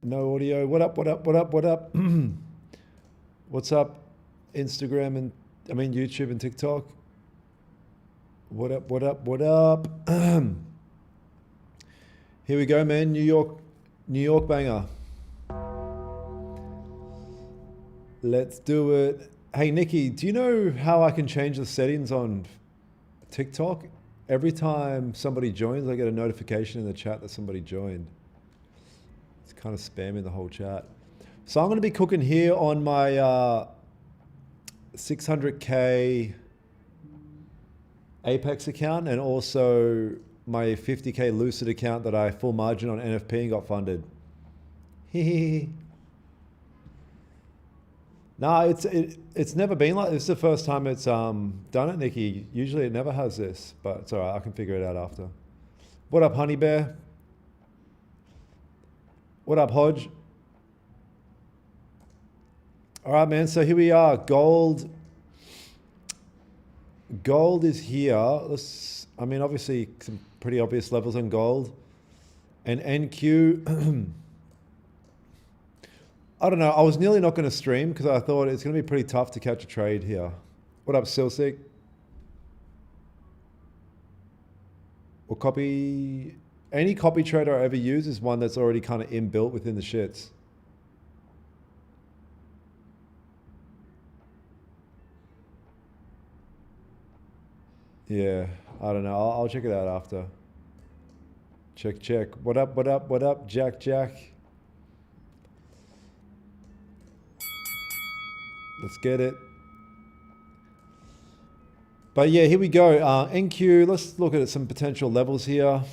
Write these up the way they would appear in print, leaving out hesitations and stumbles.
No audio. What up? What up? What up? What up? What's up? Instagram and YouTube and TikTok. What up? What up? What up? Here we go, man. New York banger. Let's do it. Hey, Nikki, do you know how I can change the settings on TikTok? Every time somebody joins, I get a notification in the chat that somebody joined. It's kind of spamming the whole chat. So I'm going to be cooking here on my 600K Apex account and also my 50K Lucid account that I full margin on NFP and got funded. No, it's never been like this. It's the first time it's done it, Nikki. Usually it never has this, but it's all right. I can figure it out after. What up, Honey Bear? What up, Hodge? All right, man. So here we are. Gold is here. Obviously some pretty obvious levels on gold. And NQ, I don't know. I was nearly not going to stream because I thought it's going to be pretty tough to catch a trade here. What up, Silsik? Or copy... Any copy trader I ever use is one that's already kind of inbuilt within the shits. Yeah, I don't know. I'll check it out after. Check. What up, Jack? Let's get it. But yeah, here we go. NQ, let's look at some potential levels here.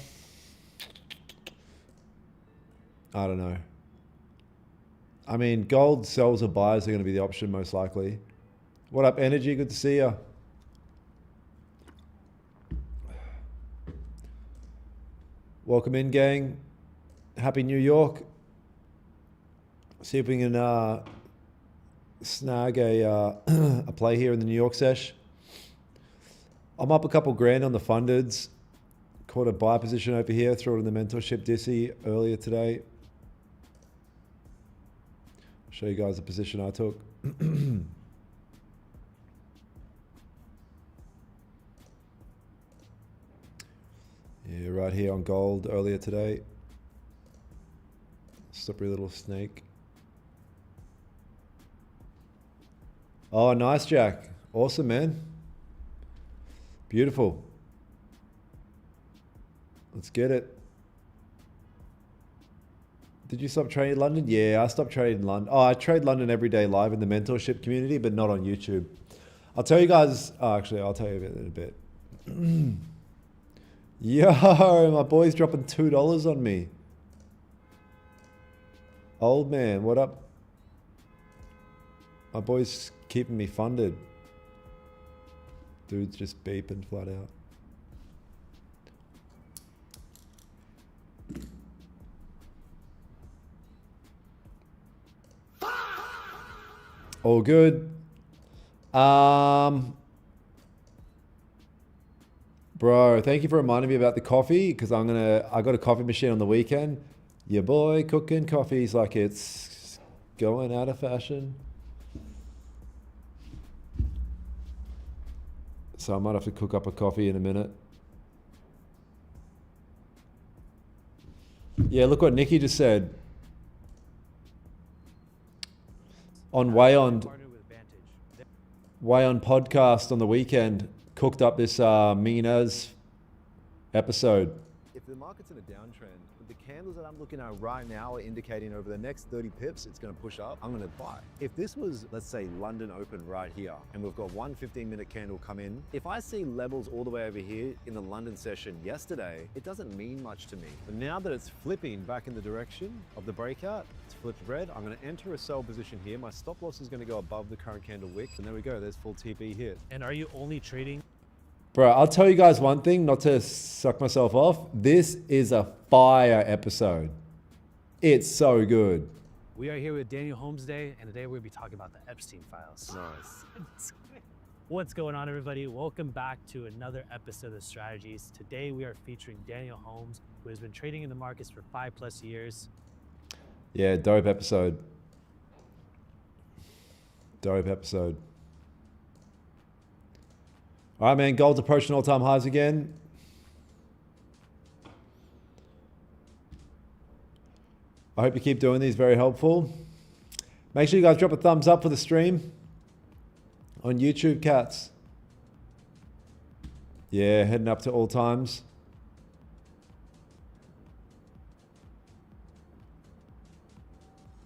I don't know. I mean, gold sells or buys are going to be the option most likely. What up, Energy? Good to see you. Welcome in, gang. Happy New York. See if we can snag a play here in the New York sesh. I'm up a couple grand on the fundeds. Caught a buy position over here. Threw it in the mentorship dissy earlier today. Show you guys the position I took. Yeah, right here on gold earlier today. Slippery little snake. Oh, nice, Jack. Awesome, man. Beautiful. Let's get it. Did you stop trading London? Yeah, I stopped trading London. Oh, I trade London every day live in the mentorship community, but not on YouTube. I'll tell you guys, actually, I'll tell you in a bit. Yo, my boy's dropping $2 on me. Old man, what up? My boy's keeping me funded. Dude's just beeping flat out. All good. Bro, thank you for reminding me about the coffee because I got a coffee machine on the weekend. Your boy cooking coffees like it's going out of fashion. So I might have to cook up a coffee in a minute. Yeah, look what Nikki just said. On Wayon podcast on the weekend, cooked up this Minas episode. If the market's in a downtrend, the candles that I'm looking at right now are indicating over the next 30 pips, it's going to push up. I'm going to buy. If this was, let's say, London open right here, and we've got one 15-minute candle come in, if I see levels all the way over here in the London session yesterday, it doesn't mean much to me. But now that it's flipping back in the direction of the breakout, it's flipped red, I'm going to enter a sell position here. My stop loss is going to go above the current candle wick, and there we go. There's full TP hit. And are you only trading? Bro, I'll tell you guys one thing, not to suck myself off. This is a fire episode. It's so good. We are here with Daniel Holmesday, and today we're going to be talking about the Epstein files. Nice. What's going on, everybody? Welcome back to another episode of Strategies. Today we are featuring Daniel Holmes, who has been trading in the markets for 5+ years. Yeah, dope episode. Dope episode. All right, man, gold's approaching all-time highs again. I hope you keep doing these, very helpful. Make sure you guys drop a thumbs up for the stream on YouTube, cats. Yeah, heading up to all times.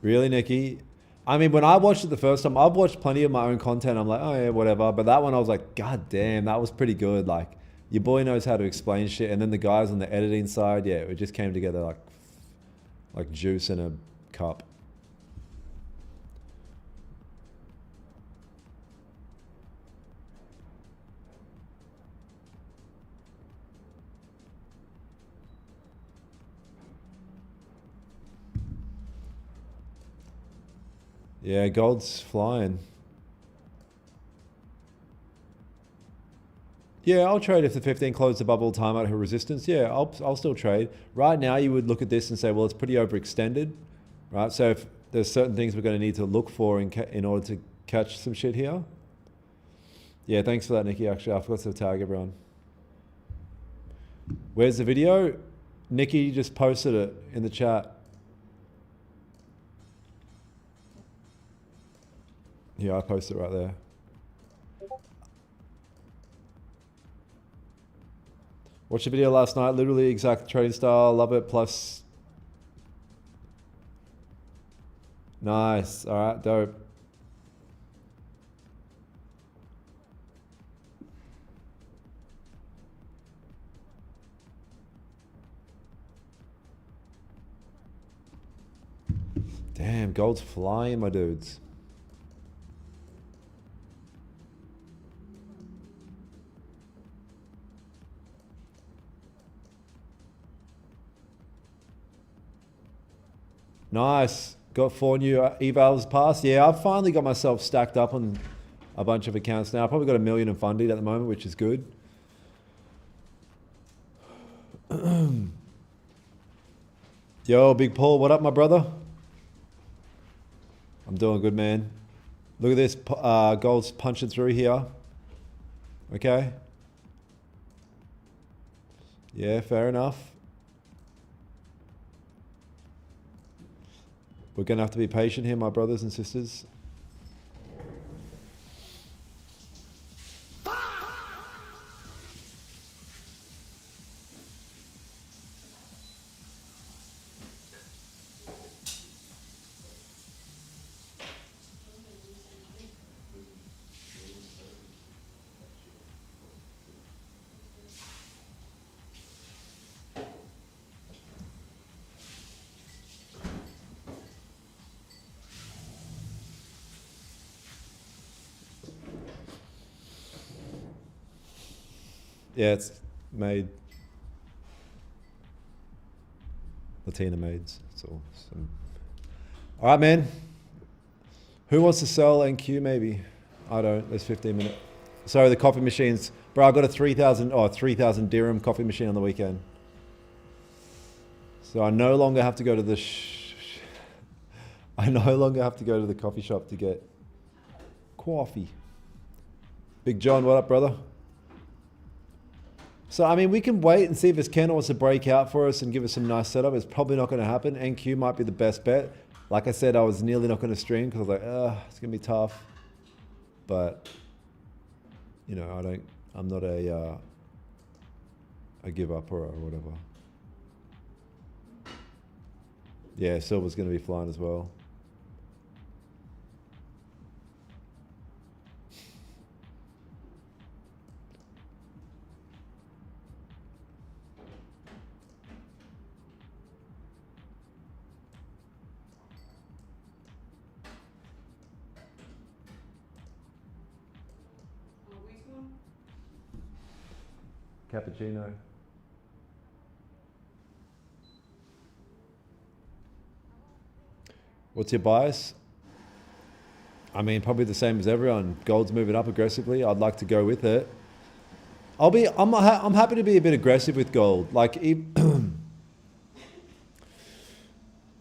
Really, Nikki? I mean, when I watched it the first time, I've watched plenty of my own content. I'm like, oh yeah, whatever. But that one, I was like, God damn, that was pretty good. Like, your boy knows how to explain shit. And then the guys on the editing side, yeah, it just came together like juice in a cup. Yeah, gold's flying. Yeah, I'll trade if the 15 closed above all time at her resistance. Yeah, I'll still trade. Right now, you would look at this and say, well, it's pretty overextended, right? So there's certain things we're going to need to look for in order to catch some shit here. Yeah, thanks for that, Nikki. Actually, I forgot to tag everyone. Where's the video? Nikki just posted it in the chat. Yeah, I posted it right there. Watched the video last night. Literally exact trading style. Love it. Plus. Nice. All right. Dope. Damn, gold's flying, my dudes. Nice. Got 4 new evals passed. Yeah, I've finally got myself stacked up on a bunch of accounts now. I've probably got 1 million in funded at the moment, which is good. Yo, Big Paul, what up, my brother? I'm doing good, man. Look at this. Gold's punching through here. Okay. Yeah, fair enough. We're going to have to be patient here, my brothers and sisters. Yeah, it's made. Latina maids. It's awesome. All right, man. Who wants to sell NQ maybe? I don't. There's 15 minutes. Sorry, the coffee machines. Bro, I got a 3,000 dirham coffee machine on the weekend. So I no longer have to go to the I no longer have to go to the coffee shop to get coffee. Big John, what up, brother? So, I mean, we can wait and see if this candle wants to break out for us and give us some nice setup. It's probably not going to happen. NQ might be the best bet. Like I said, I was nearly not going to stream because I was like, it's going to be tough. But, you know, I'm not a give up or whatever. Yeah, silver's going to be flying as well. Cappuccino. What's your bias? I mean, probably the same as everyone. Gold's moving up aggressively. I'd like to go with it. I'm happy to be a bit aggressive with gold. Like,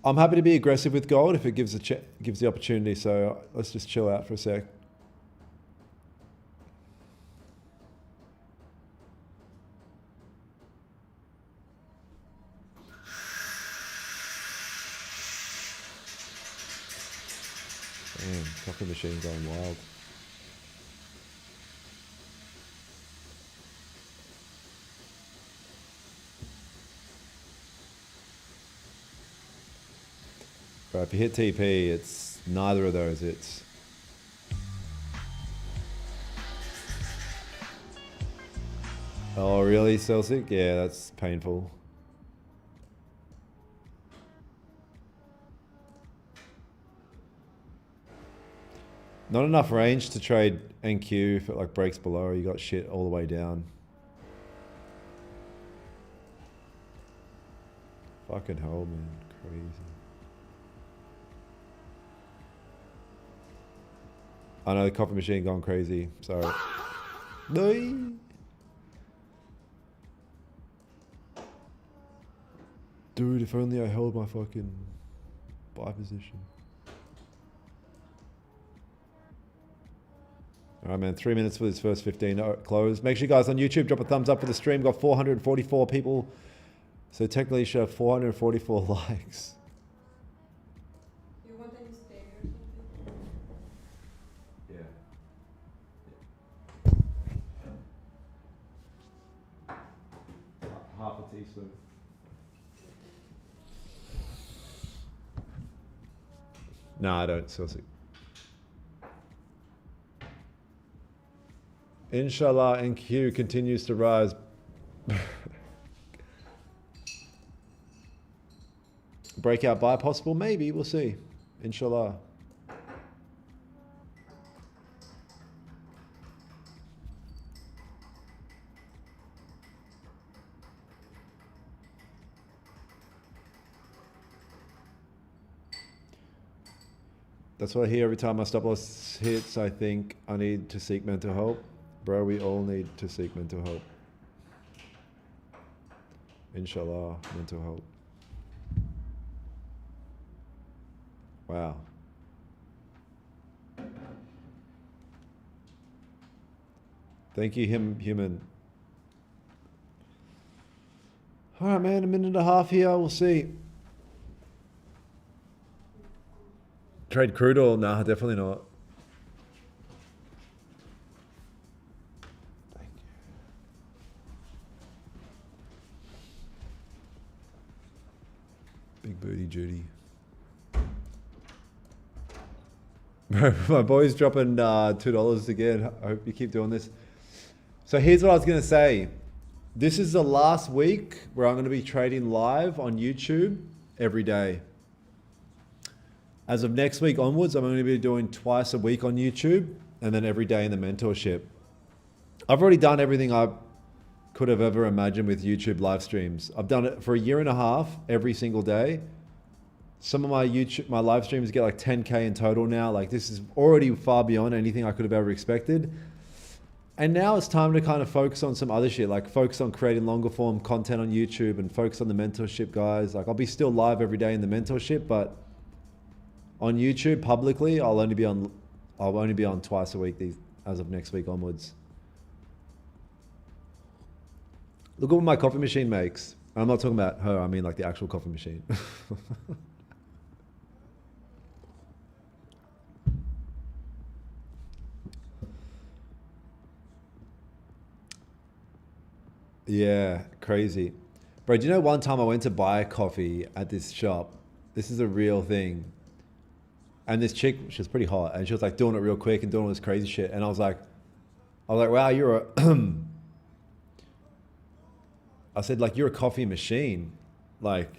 I'm happy to be aggressive with gold if it gives the opportunity. So let's just chill out for a sec. Damn, coffee machine going wild. Bro, if you hit TP, it's neither of those. It's oh really, Celsic? Yeah, that's painful. Not enough range to trade NQ if it like breaks below. You got shit all the way down. Fucking hell, man, crazy. I know the coffee machine gone crazy. Sorry. No. Dude, if only I held my fucking buy position. All right, man. 3 minutes for this first 15 close. Make sure you guys on YouTube drop a thumbs up for the stream. Got 444 people. So technically you should have 444 likes. You want any steak or something? Yeah. Half a teaspoon. No, I don't. Saucy. Inshallah, NQ continues to rise. Breakout buy possible? Maybe. We'll see. Inshallah. That's what I hear every time my stop loss hits. I think I need to seek mental help. Bro, we all need to seek mental help. Inshallah, mental help. Wow. Thank you, human. All right, man, a minute and a half here. We'll see. Trade crude oil? Nah, definitely not. Thank you. Big booty Judy. My boy's dropping $2 again. I hope you keep doing this. So here's what I was going to say. This is the last week where I'm going to be trading live on YouTube every day. As of next week onwards, I'm going to be doing twice a week on YouTube and then every day in the mentorship. I've already done everything I could have ever imagined with YouTube live streams. I've done it for a year and a half every single day. Some of my live streams get like 10K in total now. Like this is already far beyond anything I could have ever expected. And now it's time to kind of focus on some other shit, like focus on creating longer form content on YouTube and focus on the mentorship, guys. Like I'll be still live every day in the mentorship, but on YouTube publicly, I'll only be on twice a week as of next week onwards. Look at what my coffee machine makes. I'm not talking about her, I mean like the actual coffee machine. Yeah, crazy. Bro, do you know one time I went to buy coffee at this shop? This is a real thing. And this chick, she was pretty hot, and she was like doing it real quick and doing all this crazy shit. And I was like, wow, you're a, I said, like, you're a coffee machine. Like,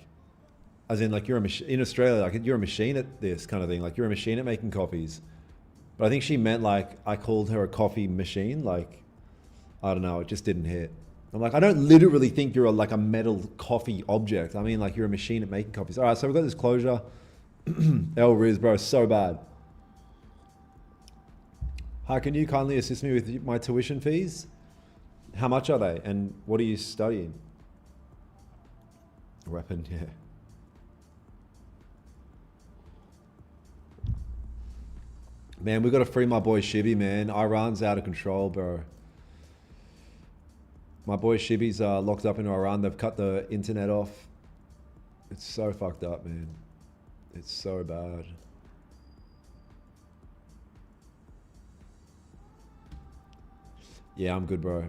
as in, like, you're a machine in Australia, like, you're a machine at this kind of thing. Like, you're a machine at making coffees. But I think she meant, like, I called her a coffee machine. Like, I don't know, it just didn't hit. I'm like, I don't literally think you're like a metal coffee object. I mean, like, you're a machine at making coffees. All right, so we've got this closure. El Riz, bro, so bad. Hi, can you kindly assist me with my tuition fees? How much are they? And what are you studying? Weapon, yeah. Man, we got to free my boy Shibby, man. Iran's out of control, bro. My boy Shibby's locked up in Iran. They've cut the internet off. It's so fucked up, man. It's so bad. Yeah, I'm good, bro.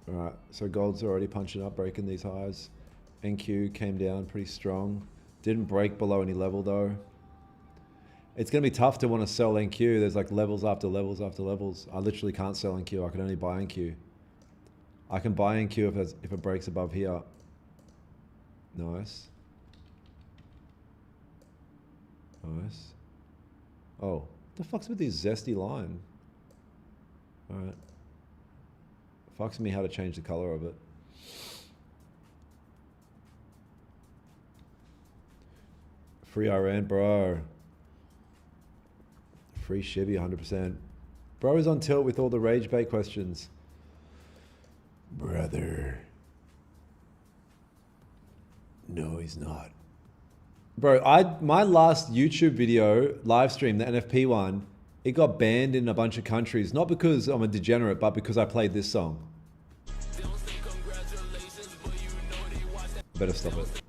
All right, so gold's already punching up, breaking these highs. NQ came down pretty strong. Didn't break below any level though. It's going to be tough to want to sell NQ. There's like levels after levels after levels. I literally can't sell NQ. I can only buy NQ. I can buy NQ if it breaks above here. Nice. Nice. Oh, what the fuck's with this zesty line? All right. Fucks me how to change the color of it. Free Iran, bro. Free Shibby, 100%. Bro is on tilt with all the rage bait questions. Brother. No, he's not. Bro, my last YouTube video live stream, the NFP one, it got banned in a bunch of countries, not because I'm a degenerate, but because I played this song. Better stop it.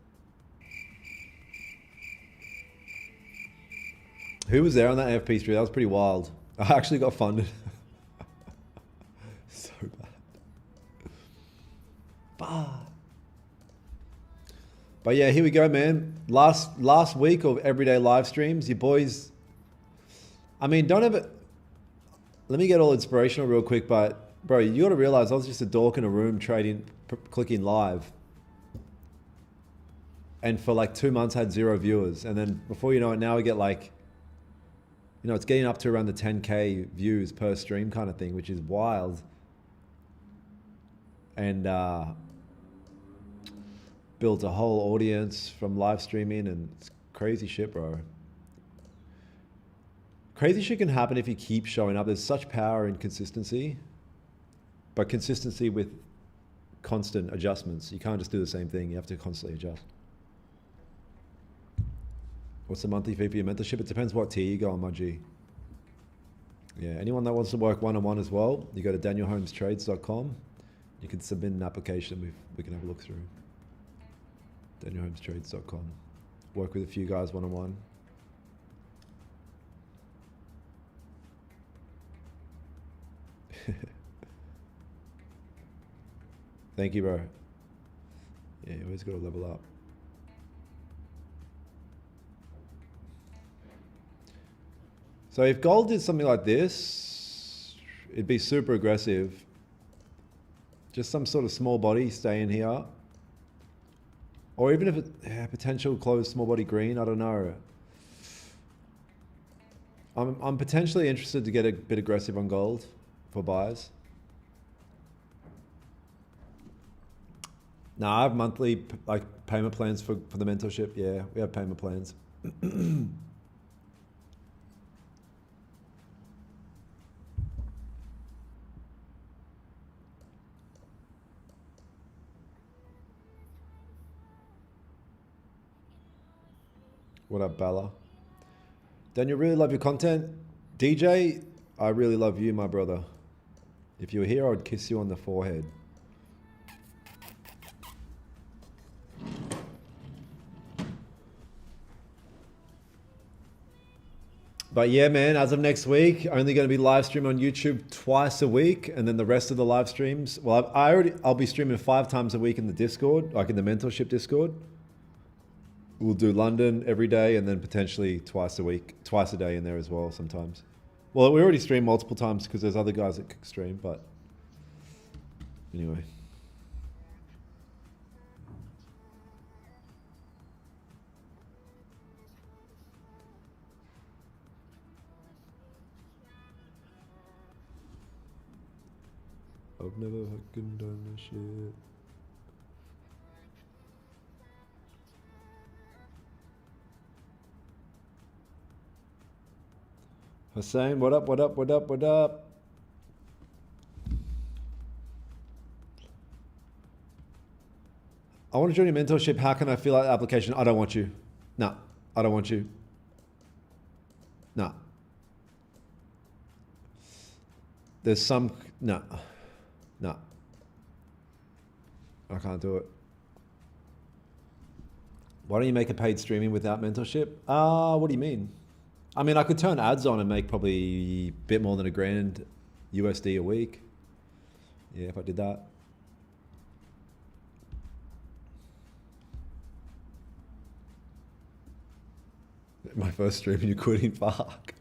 Who was there on that NFP stream? That was pretty wild. I actually got funded. So bad. But yeah, here we go, man. Last week of everyday live streams, you boys. I mean, don't ever. Let me get all inspirational real quick, but bro, you got to realize I was just a dork in a room trading, clicking live. And for like 2 months had 0 viewers. And then before you know it, now we get like, you know, it's getting up to around the 10K views per stream kind of thing, which is wild. And built a whole audience from live streaming, and it's crazy shit, bro. Crazy shit can happen if you keep showing up. There's such power in consistency, but consistency with constant adjustments. You can't just do the same thing. You have to constantly adjust. What's the monthly fee for your mentorship? It depends what tier you go on, my G. Yeah, anyone that wants to work one-on-one as well, you go to danielhomestrades.com. You can submit an application. We can have a look through. danielhomestrades.com. Work with a few guys one-on-one. Thank you, bro. Yeah, you always got to level up. So if gold did something like this, it'd be super aggressive. Just some sort of small body stay in here. Or even if it, potential closed small body green, I don't know. I'm potentially interested to get a bit aggressive on gold for buyers. Now I have monthly like payment plans for the mentorship. Yeah, we have payment plans. What up, Bella? Daniel, really love your content. DJ, I really love you, my brother. If you were here, I would kiss you on the forehead. But yeah, man, as of next week, only going to be live streaming on YouTube twice a week. And then the rest of the live streams, well, I'll be streaming 5 times a week in the Discord, like in the mentorship Discord. We'll do London every day, and then potentially twice a day in there as well sometimes. Well, we already stream multiple times because there's other guys that can stream, but anyway. I've never fucking done this shit. Hussein, what up, what up, what up, what up? I want to join your mentorship. How can I fill out the application? I don't want you. No, I don't want you. No. There's some, no. No. I can't do it. Why don't you make a paid streaming without mentorship? What do you mean? I mean, I could turn ads on and make probably a bit more than $1,000 USD a week. Yeah, if I did that. My first stream and you're quitting, fuck.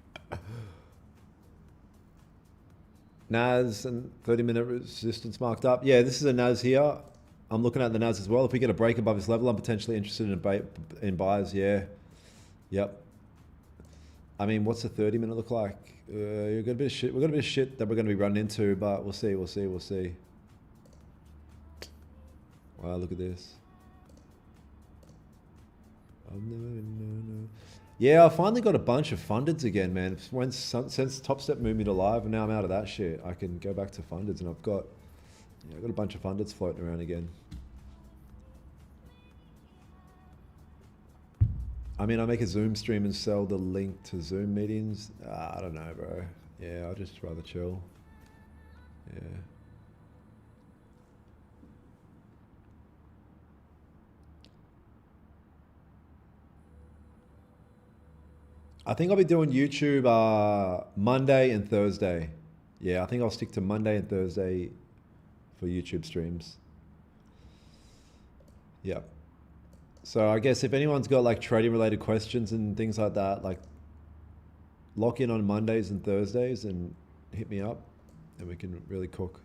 NAS and 30-minute resistance marked up. Yeah, this is a NAS here. I'm looking at the NAS as well. If we get a break above this level, I'm potentially interested in buyers. Yeah. Yep. I mean, what's the 30-minute look like? We've got a bit of shit. We've got a bit of shit that we're going to be running into, but we'll see. We'll see. We'll see. Wow, look at this. Yeah, I finally got a bunch of fundeds again, man. Since Top Step moved me to live, and now I'm out of that shit, I can go back to fundeds, and I've got a bunch of fundeds floating around again. I mean, I make a Zoom stream and sell the link to Zoom meetings. I don't know, bro. Yeah, I'd just rather chill. Yeah. I think I'll be doing YouTube Monday and Thursday. Yeah, I think I'll stick to Monday and Thursday for YouTube streams. Yeah. So I guess if anyone's got like trading related questions and things like that, like lock in on Mondays and Thursdays and hit me up and we can really cook.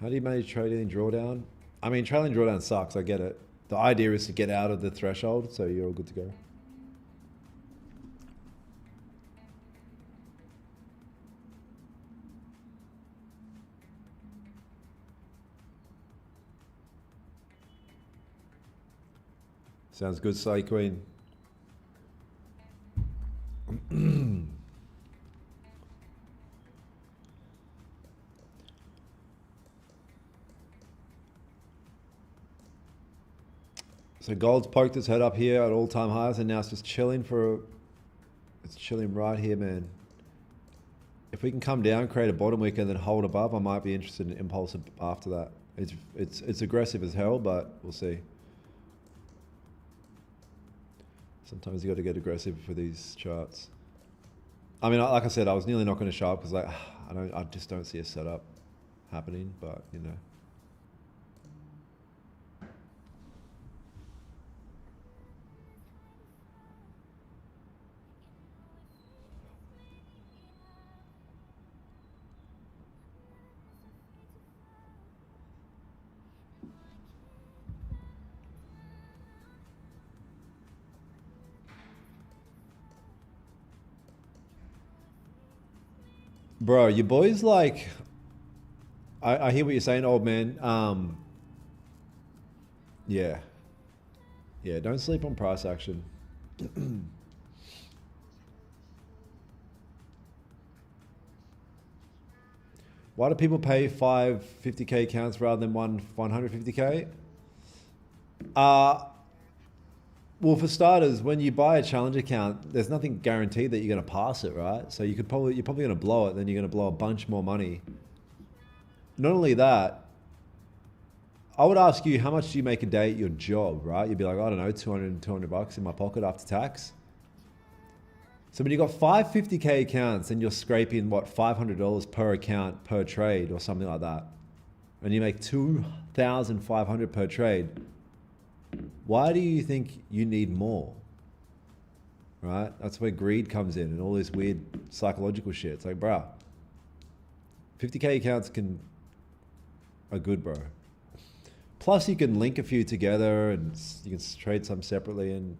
How do you manage trailing drawdown? I mean, trailing drawdown sucks. I get it. The idea is to get out of the threshold, so you're all good to go. Sounds good, Sai Queen. So gold's poked its head up here at all-time highs, and now it's just chilling it's chilling right here, man. If we can come down, create a bottom wick, and then hold above, I might be interested in impulse after that. It's aggressive as hell, but we'll see. Sometimes you got to get aggressive for these charts. I mean, like I said, I was nearly not going to show up because like I just don't see a setup happening, but you know. Bro, your boy's like, I hear what you're saying, old man. Yeah. Yeah, don't sleep on price action. Why do people pay 5 50K accounts rather than one 150K? Well, for starters, when you buy a challenge account, there's nothing guaranteed that you're going to pass it, right? So you're probably going to blow it, then you're going to blow a bunch more money. Not only that, I would ask you, how much do you make a day at your job, right? You'd be like, I don't know, 200 bucks in my pocket after tax. So when you got 5 50K accounts and you're scraping, what, $500 per account per trade or something like that, and you make 2,500 per trade, why do you think you need more? Right? That's where greed comes in and all this weird psychological shit. It's like, bro, 50K accounts are good, bro. Plus you can link a few together and you can trade some separately and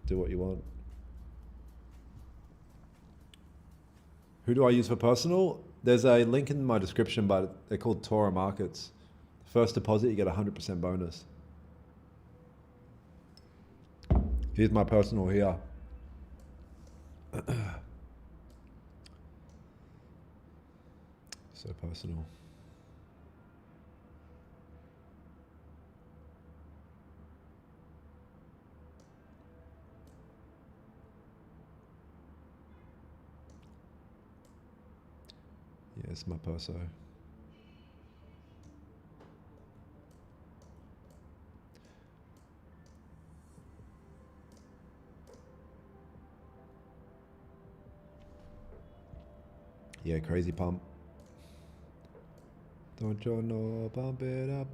do what you want. Who do I use for personal? There's a link in my description, but they're called Tora Markets. First deposit, you get 100% bonus. Here's my personal here. So personal. Yeah, it's my perso. Yeah, crazy pump. Don't you know, pump it up.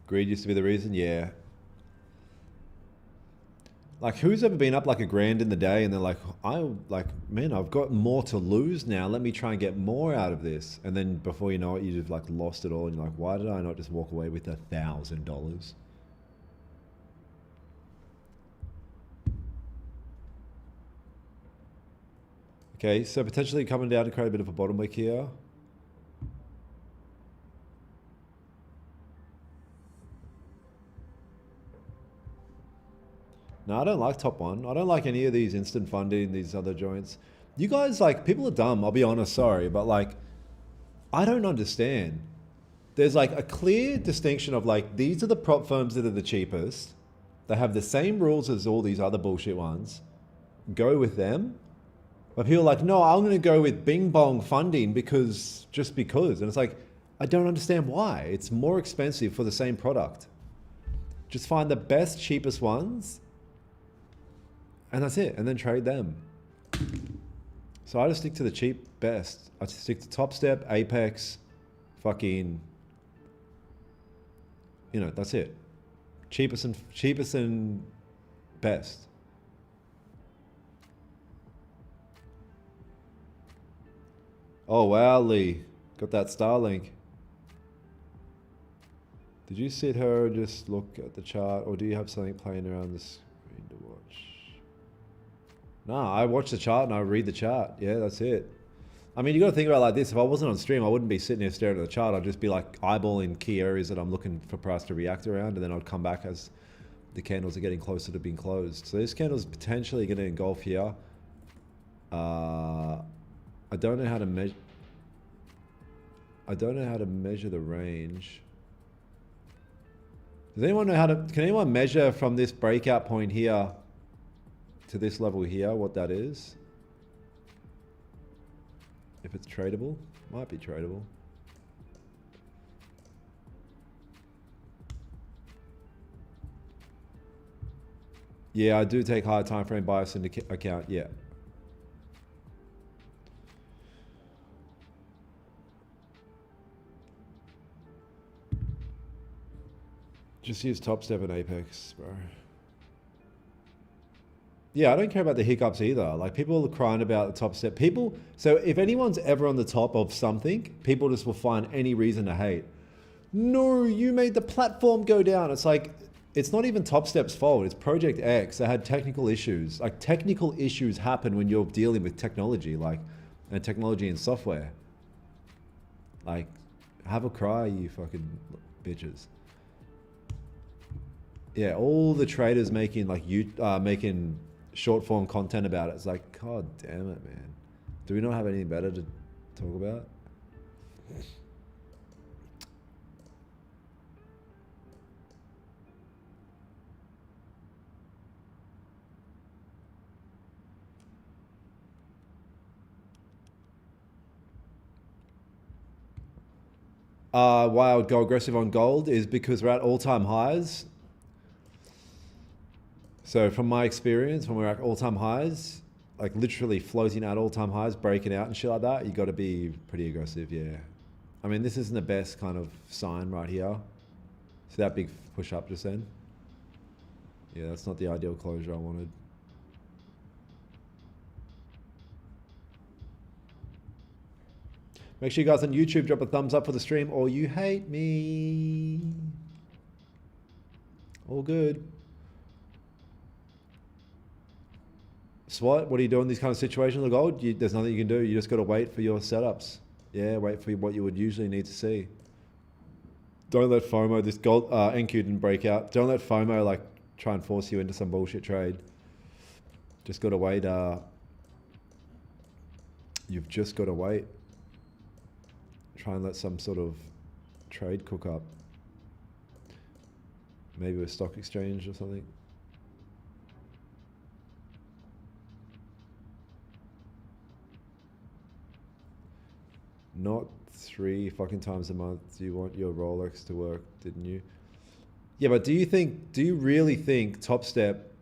Greed used to be the reason, yeah. Like, who's ever been up like $1,000 in the day and they're like, man, I've got more to lose now. Let me try and get more out of this. And then before you know it, you've like lost it all. And you're like, why did I not just walk away with $1,000? Okay, so potentially coming down to create a bit of a bottom wick here. No, I don't like top one. I don't like any of these instant funding, these other joints. You guys, like, people are dumb, I'll be honest, sorry, but like, I don't understand. There's like a clear distinction of like, these are the prop firms that are the cheapest. They have the same rules as all these other bullshit ones. Go with them. But people are like, no, I'm going to go with Bing Bong funding just because. And it's like, I don't understand why. It's more expensive for the same product. Just find the best, cheapest ones. And that's it. And then trade them. So I just stick to the cheap best. I stick to Top Step, Apex, fucking, you know, that's it. Cheapest and best. Oh wow, Lee. Got that Starlink. Did you sit her and just look at the chart, or do you have something playing around the screen to watch? No, I watch the chart and I read the chart. Yeah, that's it. I mean, you got to think about it like this. If I wasn't on stream, I wouldn't be sitting here staring at the chart. I'd just be like eyeballing key areas that I'm looking for price to react around, and then I'd come back as the candles are getting closer to being closed. So this candle's potentially going to engulf here. I don't know how to measure. I don't know how to measure the range. Does anyone know how to? Can anyone measure from this breakout point here to this level here what that is? If it's tradable, might be tradable. Yeah, I do take higher time frame bias into account. Yeah. Just use Top Step and Apex, bro. Yeah, I don't care about the hiccups either. Like, people are crying about the Top Step. People, so if anyone's ever on the top of something, people just will find any reason to hate. No, you made the platform go down. It's like, it's not even Top Step's fault. It's Project X. They had technical issues. Like, technical issues happen when you're dealing with technology, like, and technology and software. Like, have a cry, you fucking bitches. Yeah, all the traders making making short form content about it. It's like, God damn it, man. Do we not have anything better to talk about? Why I would go aggressive on gold is because we're at all-time highs. So from my experience, when we're at all-time highs, like literally floating at all-time highs, breaking out and shit like that, you got to be pretty aggressive, yeah. I mean, this isn't the best kind of sign right here. See that big push up just then? Yeah, that's not the ideal closure I wanted. Make sure you guys on YouTube drop a thumbs up for the stream, or you hate me. All good. SWAT, what do you do in these kind of situations with gold? There's nothing you can do. You just got to wait for your setups. Yeah, wait for what you would usually need to see. Don't let FOMO, this gold, NQ didn't break out. Don't let FOMO like try and force you into some bullshit trade. Just got to wait. You've just got to wait. Try and let some sort of trade cook up. Maybe a stock exchange or something. Not 3 fucking times a month. You want your Rolex to work, didn't you? Yeah, but do you really think Top Step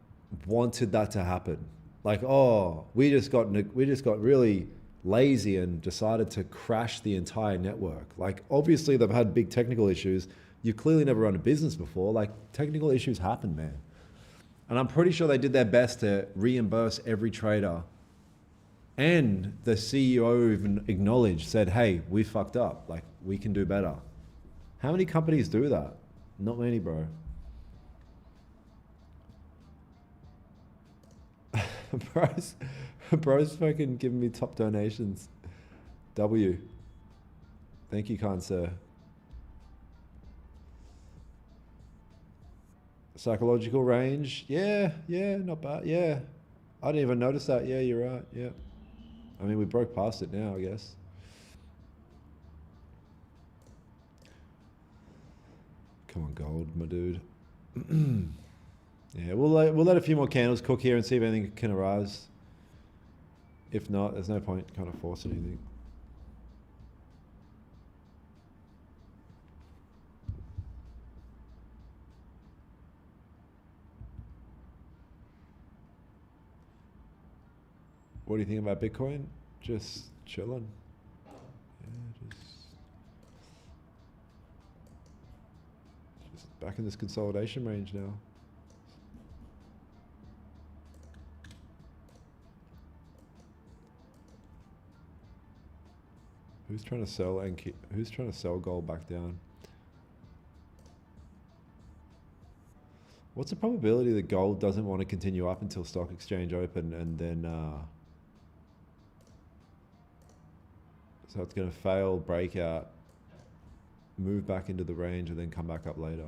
wanted that to happen? Like, oh, we just got really lazy and decided to crash the entire network. Like, obviously they've had big technical issues. You've clearly never run a business before. Like, technical issues happen, man. And I'm pretty sure they did their best to reimburse every trader. And the CEO even acknowledged, said, hey, we fucked up. Like, we can do better. How many companies do that? Not many, bro. Bro's fucking giving me top donations. W. Thank you, kind sir. Psychological range. Yeah, not bad. Yeah. I didn't even notice that. Yeah, you're right. Yeah. I mean, we broke past it now, I guess. Come on, gold, my dude. Yeah, we'll let a few more candles cook here and see if anything can arise. If not, there's no point kind of forcing anything. What do you think about Bitcoin? Just chilling. Yeah, just back in this consolidation range now. Who's trying to sell who's trying to sell gold back down? What's the probability that gold doesn't want to continue up until stock exchange open and then so it's going to fail breakout, move back into the range and then come back up later?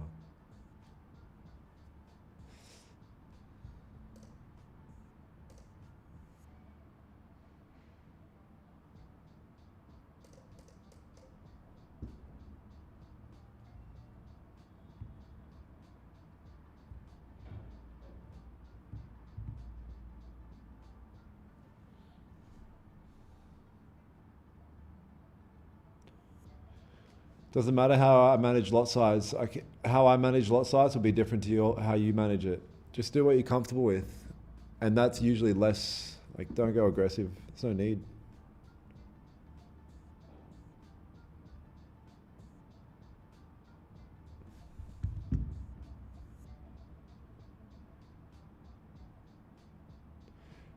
Doesn't matter how I manage lot size. How I manage lot size will be different to how you manage it. Just do what you're comfortable with. And that's usually less, like, don't go aggressive. There's no need.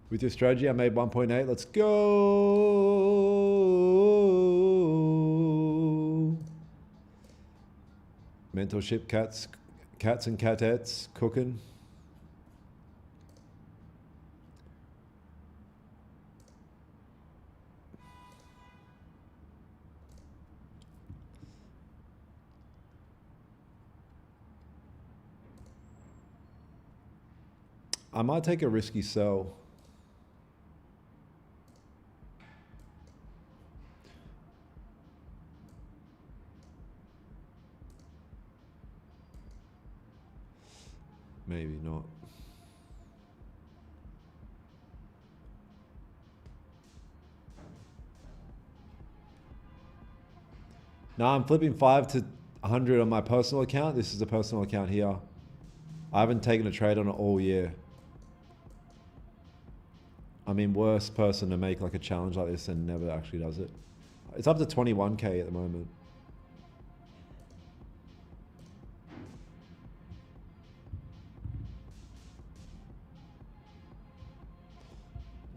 With your strategy, I made 1.8. Let's go. Mentorship, cats and catettes cooking. I might take a risky sell. Maybe not. Now I'm flipping 5 to 100 on my personal account. This is a personal account here. I haven't taken a trade on it all year. I mean, worst person to make like a challenge like this and never actually does it. It's up to 21K at the moment.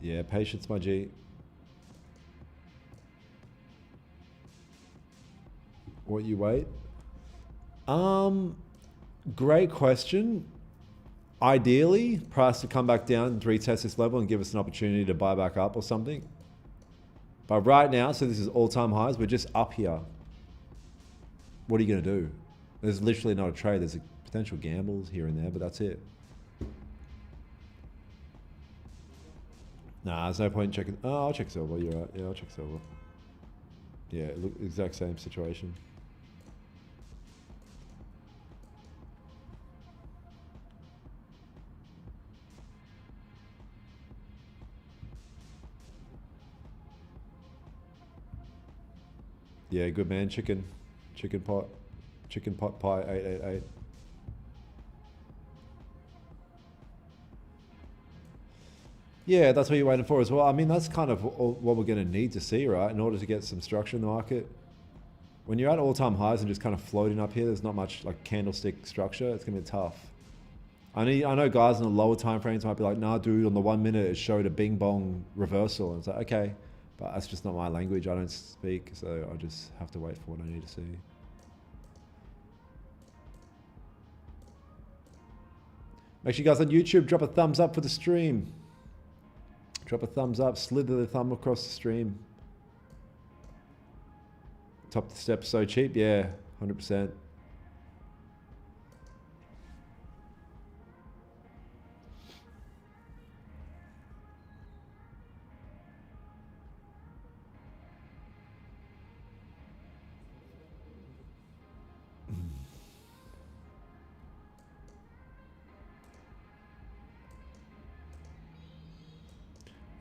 Yeah, patience, my G. What you wait? Great question. Ideally, price to come back down and retest this level and give us an opportunity to buy back up or something. But right now, so this is all-time highs, we're just up here. What are you going to do? There's literally not a trade. There's a potential gambles here and there, but that's it. Nah, there's no point in checking. Oh, I'll check silver. You're right. Yeah, I'll check silver. Yeah, look, exact same situation. Yeah, good man. Chicken pot pie 888. Yeah, that's what you're waiting for as well. I mean, that's kind of what we're going to need to see, right? In order to get some structure in the market. When you're at all-time highs and just kind of floating up here, there's not much like candlestick structure. It's going to be tough. I know guys in the lower time frames might be like, nah, dude, on the 1 minute it showed a bing bong reversal. And it's like, okay, but that's just not my language. I don't speak, so I just have to wait for what I need to see. Make sure you guys on YouTube drop a thumbs up for the stream. Drop a thumbs up, slither the thumb across the stream. Top the steps so cheap, yeah, 100%.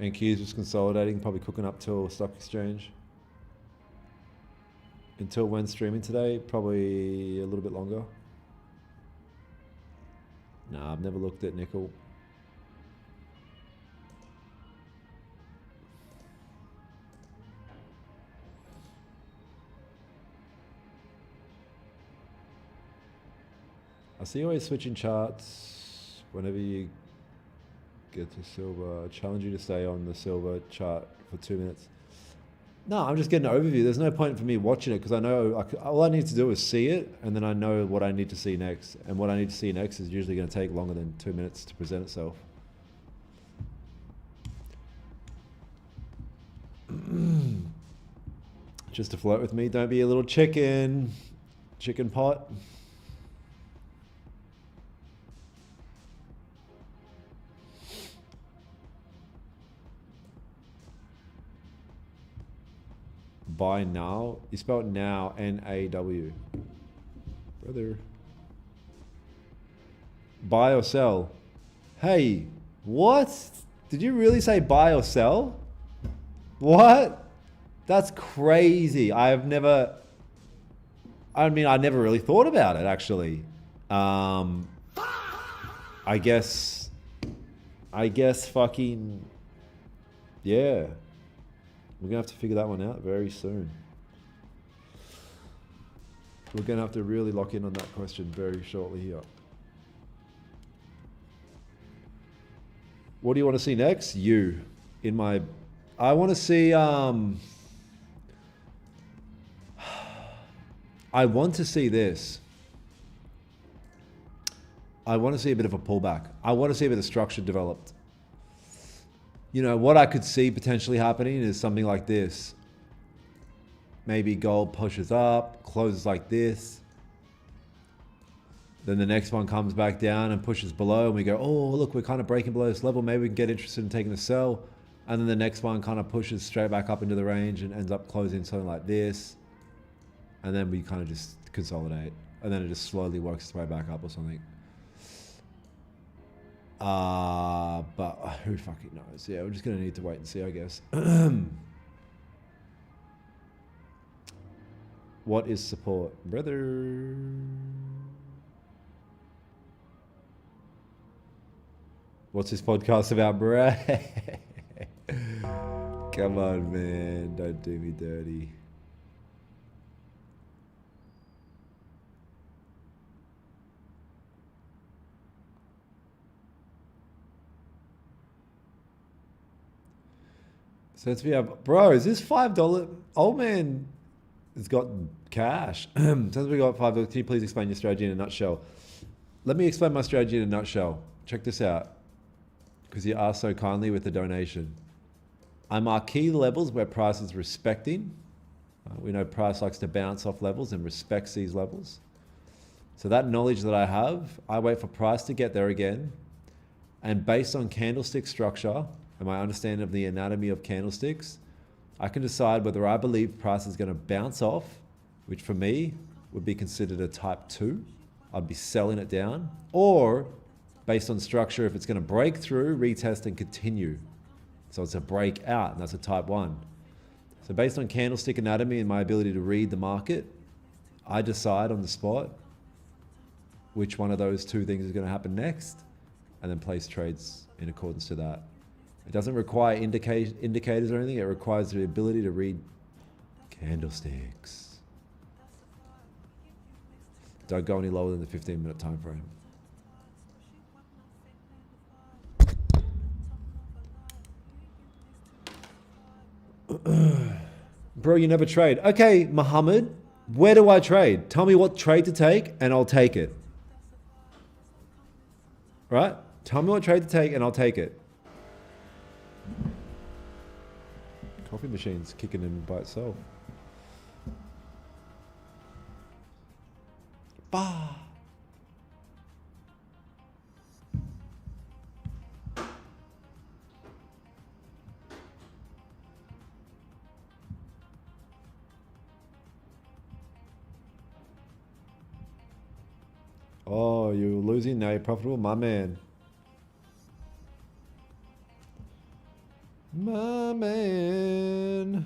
And Q's just consolidating, probably cooking up till stock exchange. Until when streaming today? Probably a little bit longer. Nah, I've never looked at nickel. I see you always switching charts whenever you get to silver. I challenge you to stay on the silver chart for 2 minutes. No, I'm just getting an overview. There's no point for me watching it because I know all I need to do is see it, and then I know what I need to see next. And what I need to see next is usually going to take longer than 2 minutes to present itself. Just to flirt with me, don't be a little chicken pot. Buy now. You spell it now, N-A-W. Brother. Buy or sell. Hey, what? Did you really say buy or sell? What? That's crazy. I never really thought about it, actually. I guess fucking, yeah. We're going to have to figure that one out very soon. We're going to have to really lock in on that question very shortly here. What do you want to see next? I want to see, I want to see this. I want to see a bit of a pullback. I want to see a bit of structure developed. You know, what I could see potentially happening is something like this. Maybe gold pushes up, closes like this. Then the next one comes back down and pushes below, and we go, oh, look, we're kind of breaking below this level. Maybe we can get interested in taking a sell. And then the next one kind of pushes straight back up into the range and ends up closing something like this. And then we kind of just consolidate. And then it just slowly works its way back up or something. But who fucking knows? Yeah, we're just going to need to wait and see, I guess. What is support? Brother. What's this podcast about, bruh? Come on, man. Don't do me dirty. Since we have, bro, is this $5? Old man has got cash. Since we got $5, can you please explain your strategy in a nutshell? Let me explain my strategy in a nutshell. Check this out, because you asked so kindly with the donation. I mark key levels where price is respecting. We know price likes to bounce off levels and respects these levels. So that knowledge that I have, I wait for price to get there again. And based on candlestick structure and my understanding of the anatomy of candlesticks, I can decide whether I believe price is going to bounce off, which for me would be considered a type 2. I'd be selling it down. Or based on structure, if it's going to break through, retest and continue. So it's a breakout, and that's a type 1. So based on candlestick anatomy and my ability to read the market, I decide on the spot which one of those two things is going to happen next, and then place trades in accordance to that. It doesn't require indicators or anything. It requires the ability to read candlesticks. Don't go any lower than the 15-minute time frame. Bro, you never trade. Okay, Muhammad, where do I trade? Tell me what trade to take and I'll take it. Right? Tell me what trade to take and I'll take it. Coffee machine's kicking in by itself. Bah. Oh, you're losing now. You're profitable, my man. My man.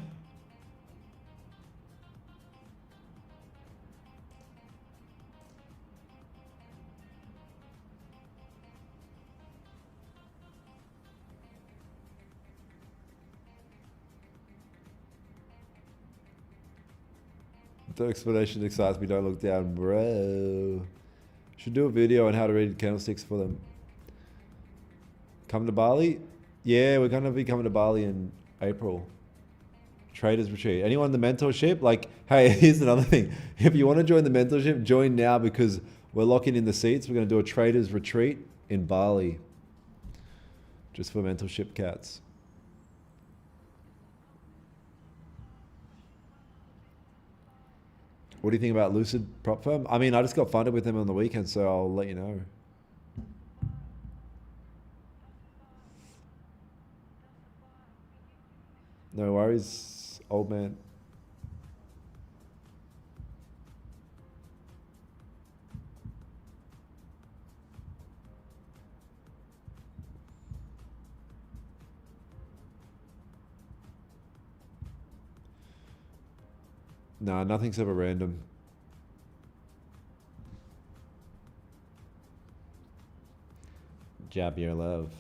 The explanation excites me. Don't look down, bro. Should do a video on how to read candlesticks for them. Come to Bali? Yeah, we're going to be coming to Bali in April. Traders retreat. Anyone in the mentorship? Like, hey, here's another thing. If you want to join the mentorship, join now because we're locking in the seats. We're going to do a traders retreat in Bali. Just for mentorship cats. What do you think about Lucid Prop Firm? I mean, I just got funded with them on the weekend, so I'll let you know. No worries, old man. Nah, nothing's ever random. Jab your love.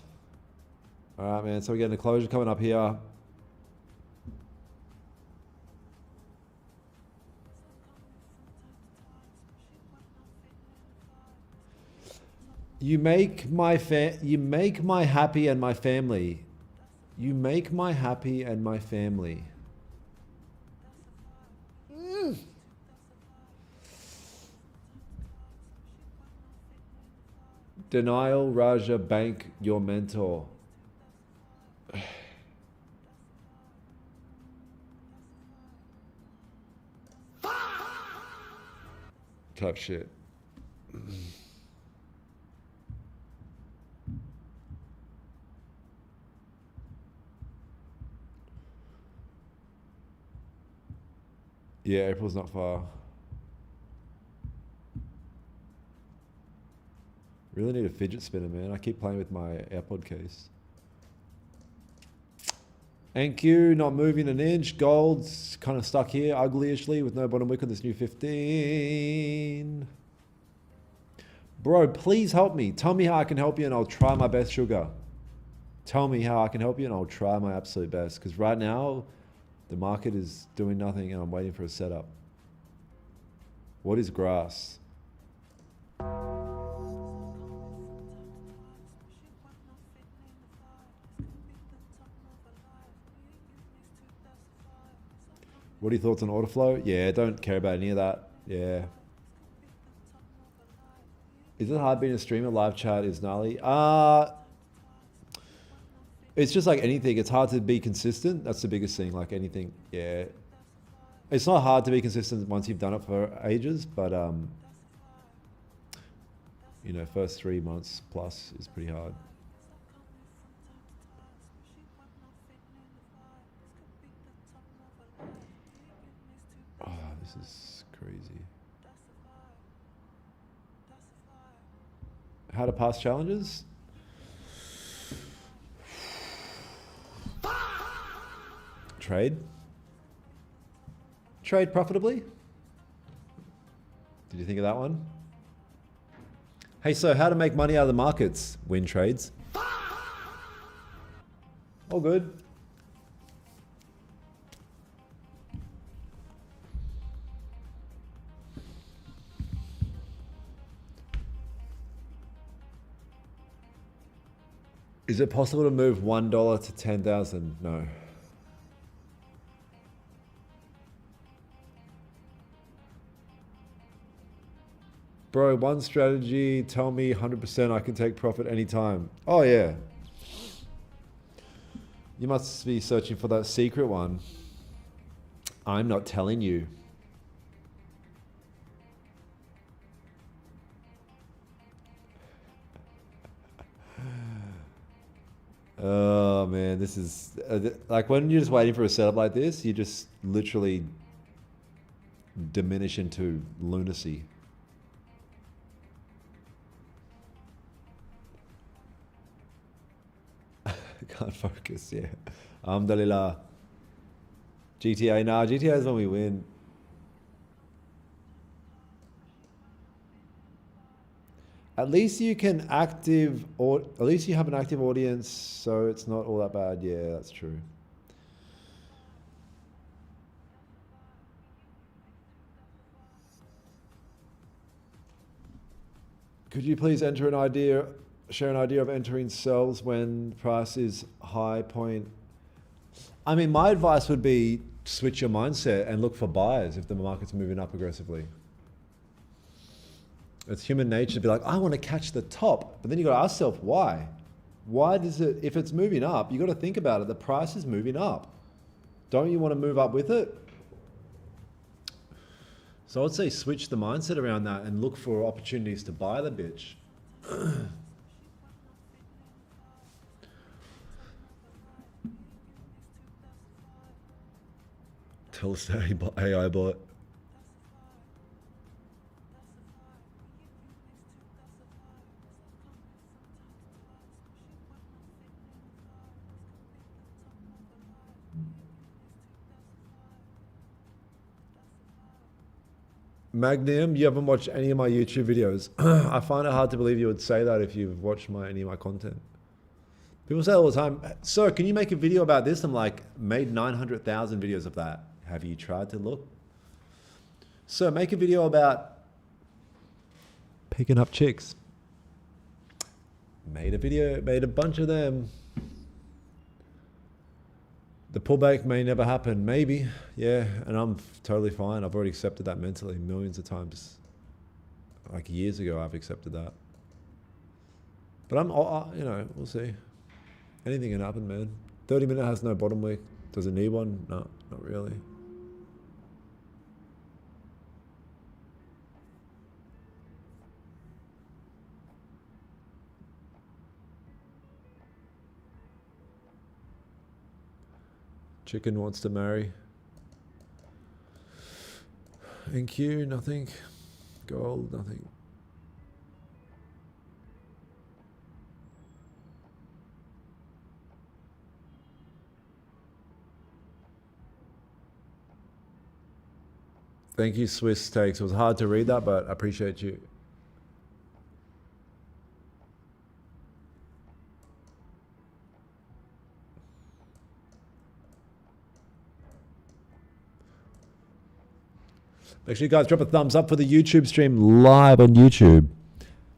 All right, man. So we're getting a closure coming up here. You make my happy and my family. You make my happy and my family. Denial, Raja, bank your mentor. Type shit. Yeah, April's not far. Really need a fidget spinner, man. I keep playing with my AirPod case. NQ, not moving an inch. Gold's kind of stuck here, uglyishly, with no bottom wick on this new 15. Bro, please help me. Tell me how I can help you and I'll try my best, sugar. Tell me how I can help you and I'll try my absolute best. Because right now, the market is doing nothing and I'm waiting for a setup. What is grass? What are your thoughts on order flow? Yeah, don't care about any of that. Yeah. Is it hard being a streamer? Live chat is gnarly. It's just like anything. It's hard to be consistent. That's the biggest thing. Like anything. Yeah. It's not hard to be consistent once you've done it for ages, but you know, first 3 months plus is pretty hard. Oh, this is crazy. How to pass challenges? Trade. Trade profitably. Did you think of that one? Hey, so how to make money out of the markets? Win trades. All good. Is it possible to move $1 to 10,000? No. Bro, one strategy, tell me 100% I can take profit anytime. Oh yeah. You must be searching for that secret one. I'm not telling you. Oh man, this is like when you're just waiting for a setup like this, you just literally diminish into lunacy. Can't focus, yeah. Alhamdulillah. GTA, nah, GTA is when we win. At least you can active, or at least you have an active audience, so it's not all that bad. Yeah, that's true. Could you please share an idea of entering sells when price is high point? I mean, my advice would be switch your mindset and look for buyers if the market's moving up aggressively. It's human nature to be like, I want to catch the top. But then you got to ask yourself, why? Why does it, if it's moving up, you got to think about it. The price is moving up. Don't you want to move up with it? So I'd say switch the mindset around that and look for opportunities to buy the bitch. Tell us AI bot. Magnum, you haven't watched any of my YouTube videos. I find it hard to believe you would say that if you've watched any of my content. People say all the time, sir, can you make a video about this? I'm like, made 900,000 videos of that. Have you tried to look? Sir, make a video about picking up chicks. Made a video, made a bunch of them. The pullback may never happen, maybe, yeah, and I'm totally fine. I've already accepted that mentally millions of times. Like years ago, I've accepted that. But you know, we'll see. Anything can happen, man. 30-minute has no bottom wick. Does it need one? No, not really. Chicken wants to marry. NQ, nothing. Gold, nothing. Thank you, Swiss Takes. It was hard to read that, but I appreciate you. Make sure you guys drop a thumbs up for the YouTube stream live on YouTube.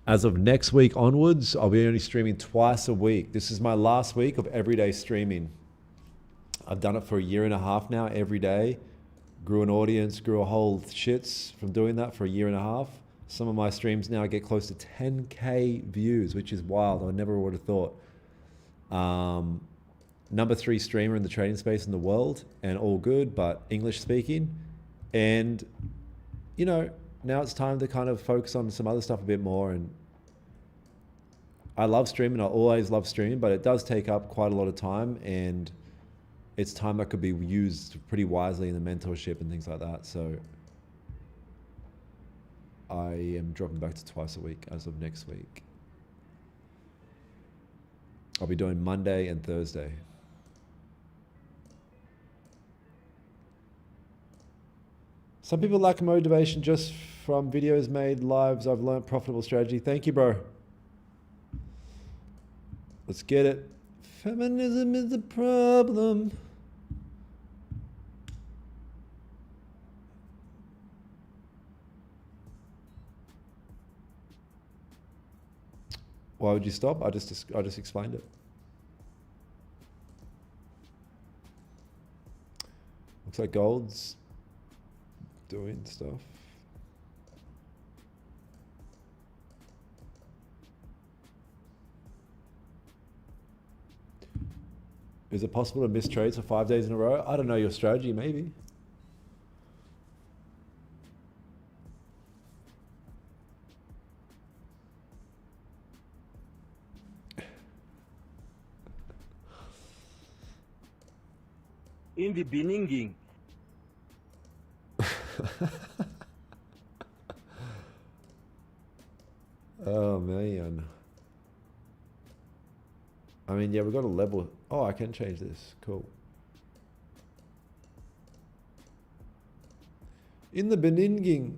As of next week onwards, I'll be only streaming twice a week. This is my last week of everyday streaming. I've done it for 1.5 years now, every day. Grew an audience, grew a whole shits from doing that for 1.5 years. Some of my streams now get close to 10K views, which is wild. I never would have thought. Number 3 streamer in the trading space in the world, and all good, but English speaking. And you know, now it's time to kind of focus on some other stuff a bit more. And I love streaming. I always love streaming, but it does take up quite a lot of time, and it's time that could be used pretty wisely in the mentorship and things like that. So I am dropping back to twice a week as of next week. I'll be doing Monday and Thursday. Some people lack motivation just from videos made, lives. I've learned profitable strategy. Thank you, bro. Let's get it. Feminism is the problem. Why would you stop? I just explained it. Looks like gold's doing stuff. Is it possible to miss trades for 5 days in a row? I don't know your strategy, maybe. In the beginning. Oh man. I mean, yeah, we've got a level. Oh, I can change this. Cool. In the beninging.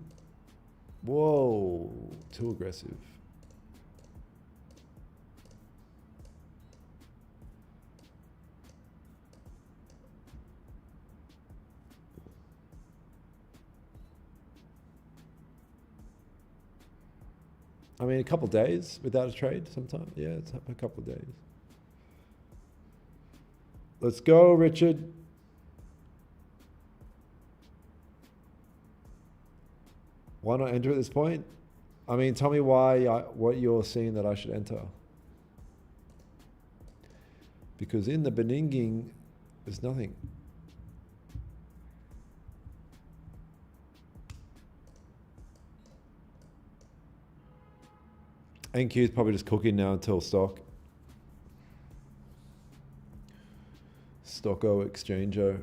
Whoa, too aggressive. I mean, a couple of days without a trade sometime. Yeah, it's a couple of days. Let's go, Richard. Why not enter at this point? I mean, tell me what you're seeing that I should enter. Because in the beninging, there's nothing. NQ is probably just cooking now until stock. Stocko, Exchanger.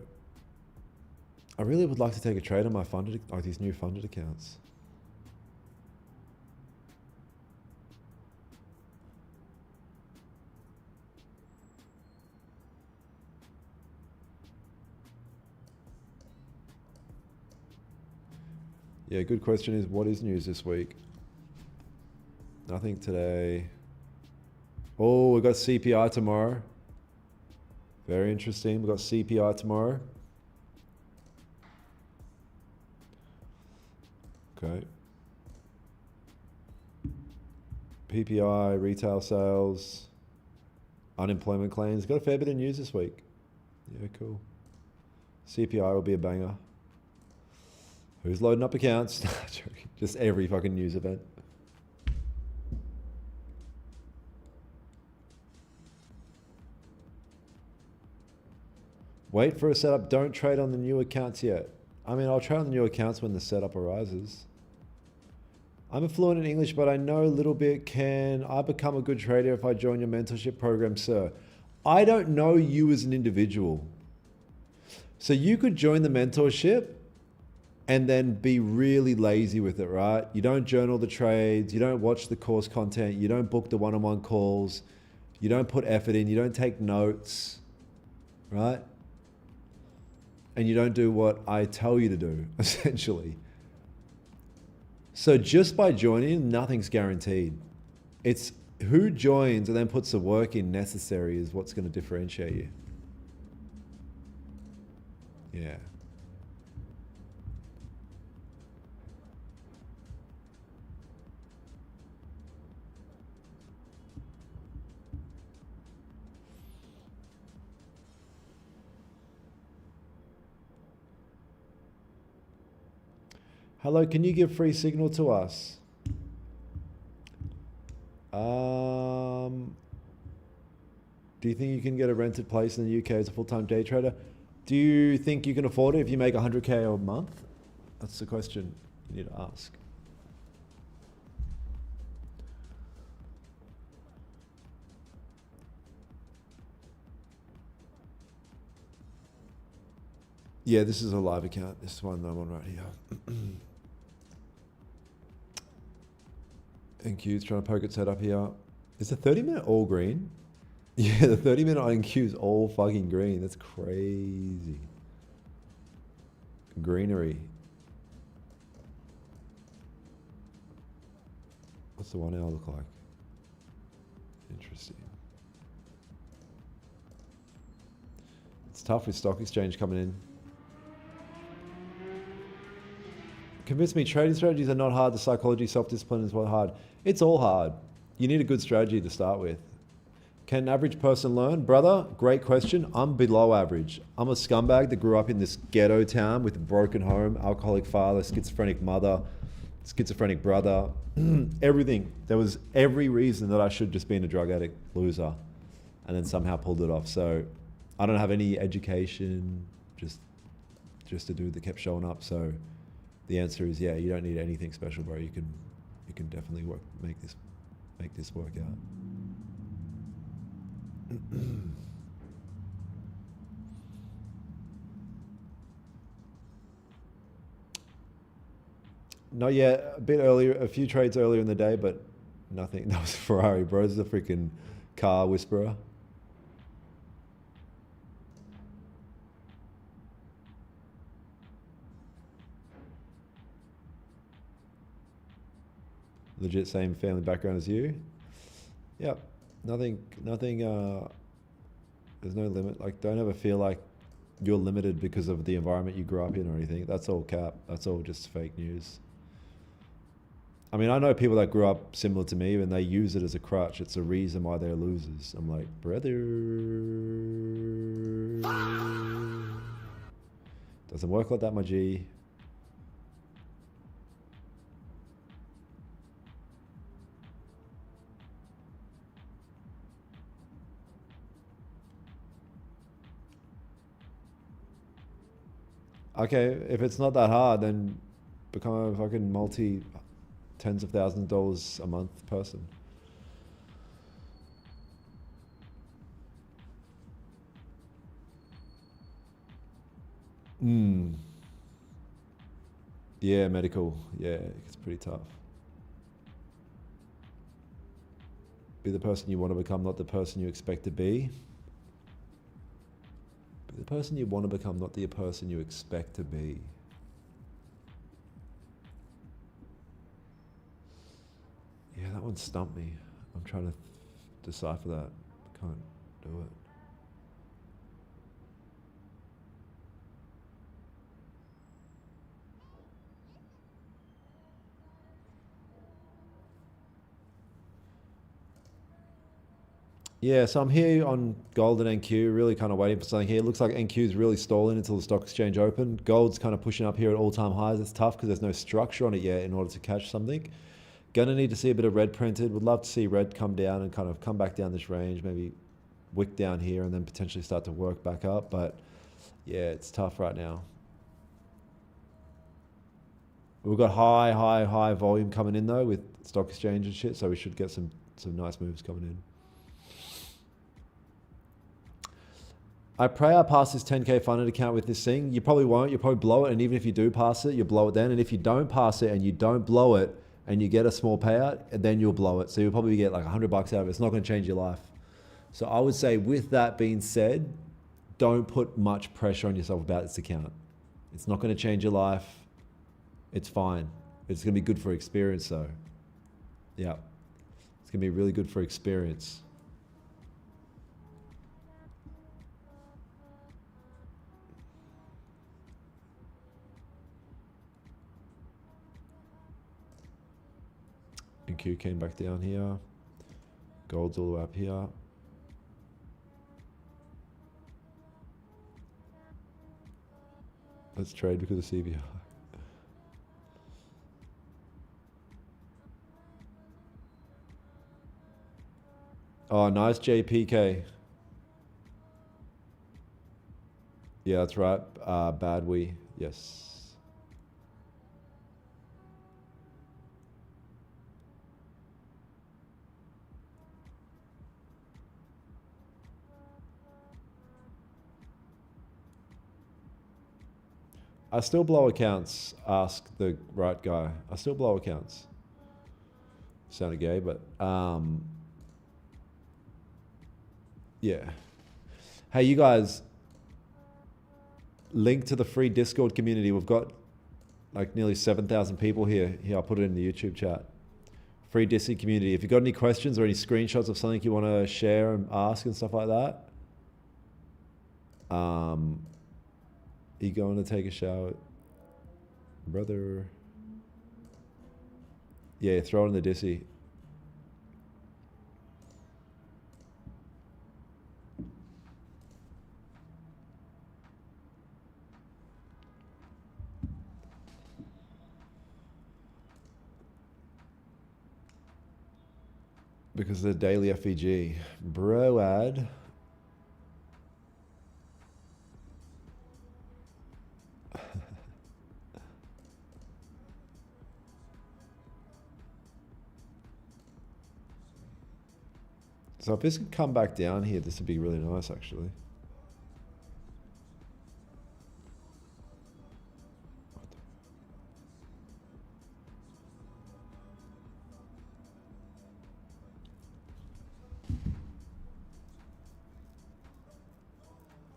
I really would like to take a trade on my funded, like these new funded accounts. Yeah, good question is, what is news this week? Nothing today. Oh, we've got CPI tomorrow. Very interesting. We've got CPI tomorrow. Okay. PPI, retail sales, unemployment claims. Got a fair bit of news this week. Yeah, cool. CPI will be a banger. Who's loading up accounts? Just every fucking news event. Wait for a setup. Don't trade on the new accounts yet. I mean, I'll trade on the new accounts when the setup arises. I'm fluent in English, but I know a little bit. Can I become a good trader if I join your mentorship program, sir? I don't know you as an individual. So you could join the mentorship and then be really lazy with it, right? You don't journal the trades. You don't watch the course content. You don't book the one-on-one calls. You don't put effort in. You don't take notes, right? And you don't do what I tell you to do, essentially. So just by joining, nothing's guaranteed. It's who joins and then puts the work in necessary is what's going to differentiate you. Yeah. Hello, can you give free signal to us? Do you think you can get a rented place in the UK as a full-time day trader? Do you think you can afford it if you make 100K a month? That's the question you need to ask. Yeah, this is a live account. This one I'm on right here. NQ's trying to poke its head up here. Is the 30-minute all green? Yeah, the 30-minute on NQ is all fucking green. That's crazy. Greenery. What's the 1 hour look like? Interesting. It's tough with stock exchange coming in. Convince me, trading strategies are not hard. The psychology, self-discipline is what hard. It's all hard. You need a good strategy to start with. Can an average person learn? Brother, great question. I'm below average. I'm a scumbag that grew up in this ghetto town with a broken home, alcoholic father, schizophrenic mother, schizophrenic brother, everything. There was every reason that I should just been a drug addict loser and then somehow pulled it off. So I don't have any education, just a dude that kept showing up. So the answer is, yeah, you don't need anything special, bro. You can definitely make this work out. Not yet. A bit earlier, a few trades earlier in the day, but nothing. That was Ferrari, bro. This is a freaking car whisperer. Legit same family background as you. Yep. Nothing, there's no limit. Like, don't ever feel like you're limited because of the environment you grew up in or anything. That's all cap. That's all just fake news. I mean, I know people that grew up similar to me and they use it as a crutch. It's a reason why they're losers. I'm like, brother. Doesn't work like that, my G. Okay, if it's not that hard, then become a fucking tens of thousands of dollars a month person. Yeah, medical. Yeah, it's pretty tough. Be the person you want to become, not the person you expect to be. Be the person you want to become, not the person you expect to be. Yeah, that one stumped me. I'm trying to decipher that. Can't do it. Yeah, so I'm here on gold and NQ, really kind of waiting for something here. It looks like NQ is really stalling until the stock exchange open. Gold's kind of pushing up here at all-time highs. It's tough because there's no structure on it yet in order to catch something. Gonna need to see a bit of red printed. Would love to see red come down and kind of come back down this range, maybe wick down here and then potentially start to work back up. But yeah, it's tough right now. We've got high volume coming in though with stock exchange and shit, so we should get some nice moves coming in. I pray I pass this 10K funded account with this thing. You probably won't. You'll probably blow it. And even if you do pass it, you'll blow it then. And if you don't pass it and you don't blow it and you get a small payout, then you'll blow it. So you'll probably get like $100 out of it. It's not going to change your life. So I would say with that being said, don't put much pressure on yourself about this account. It's not going to change your life. It's fine. It's going to be good for experience though. Yeah. It's going to be really good for experience. NQ came back down here. Gold's all the way up here. Let's trade because of CVI. Oh, nice JPK. Yeah, that's right. Bad we. Yes. I still blow accounts, ask the right guy. I still blow accounts. Sounded gay, but yeah. Hey, you guys, link to the free Discord community. We've got like nearly 7,000 people here. Here, I'll put it in the YouTube chat. Free Discord community. If you've got any questions or any screenshots of something you want to share and ask and stuff like that, you going to take a shower, brother? Yeah, throw it in the Dissy. Because of the daily FEG. Bro ad. So if this could come back down here, this would be really nice actually.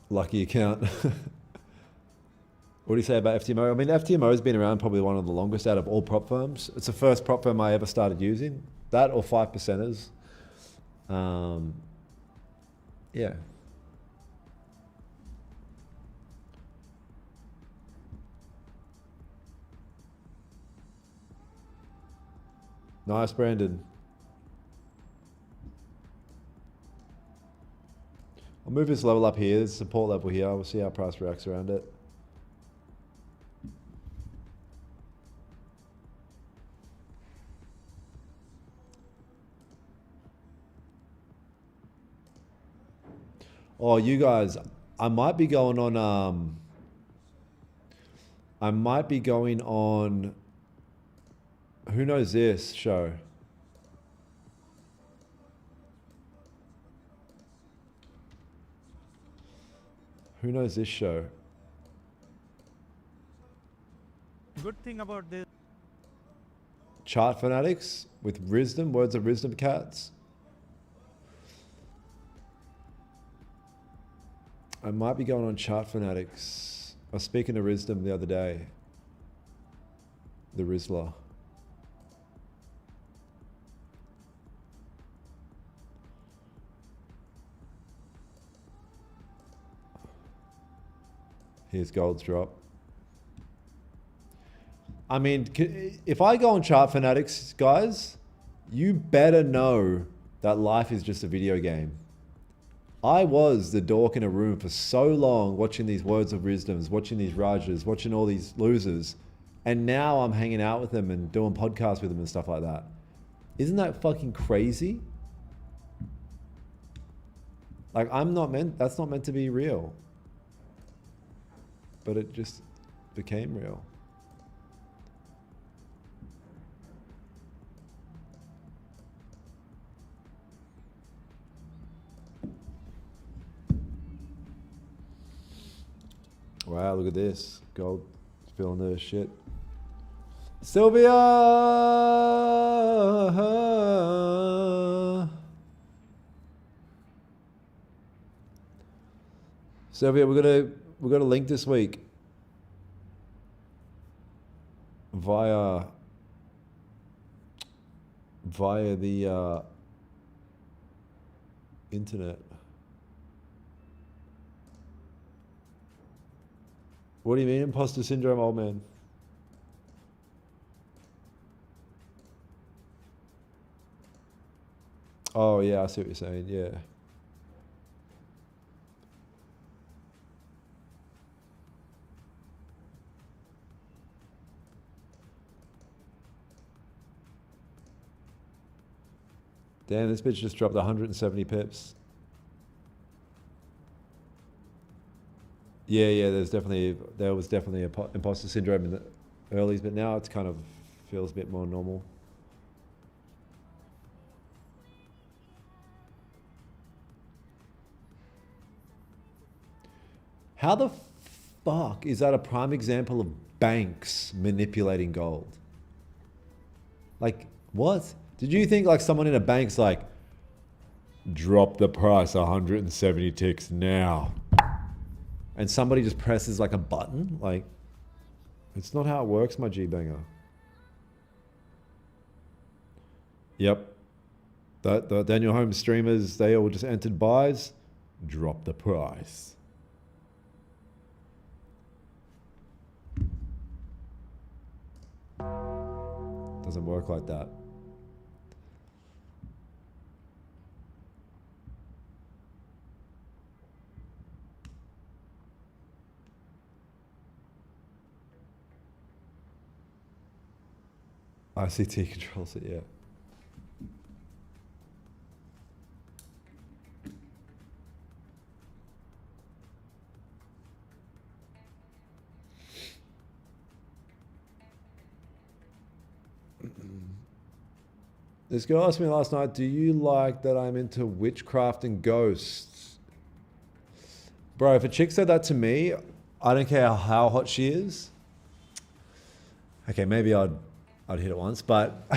Lucky account. What do you say about FTMO? I mean, FTMO has been around probably one of the longest out of all prop firms. It's the first prop firm I ever started using. That or 5%ers. Yeah. Nice, Brandon. I'll move this level up here. There's a support level here. We'll see how price reacts around it. Oh, you guys, I might be going on, who knows this show? Who knows this show? Good thing about this. Chart Fanatics with Wisdom, Words of Wisdom Cats. I might be going on Chart Fanatics. I was speaking to Wisdom the other day. The Rizzler. Here's Gold's drop. I mean, if I go on Chart Fanatics, guys, you better know that life is just a video game. I was the dork in a room for so long watching these Words of Wisdoms, watching these Rajas, watching all these losers. And now I'm hanging out with them and doing podcasts with them and stuff like that. Isn't that fucking crazy? Like that's not meant to be real. But it just became real. Wow, look at this. Gold feeling the shit. Sylvia! Sylvia, we've got a link this week via the internet. What do you mean, imposter syndrome, old man? Oh, yeah, I see what you're saying, yeah. Damn, this bitch just dropped 170 pips. Yeah, there was definitely a imposter syndrome in the earlies, but now it's kind of feels a bit more normal. How the fuck is that a prime example of banks manipulating gold? Like, what? Did you think like someone in a bank's like, drop the price 170 ticks now? And somebody just presses like a button? Like, it's not how it works, my G-banger. Yep. The Daniel Holmes streamers, they all just entered buys, drop the price. Doesn't work like that. ICT controls it, yeah. This girl asked me last night, do you like that I'm into witchcraft and ghosts? Bro, if a chick said that to me, I don't care how hot she is. Okay, maybe I'd hit it once, but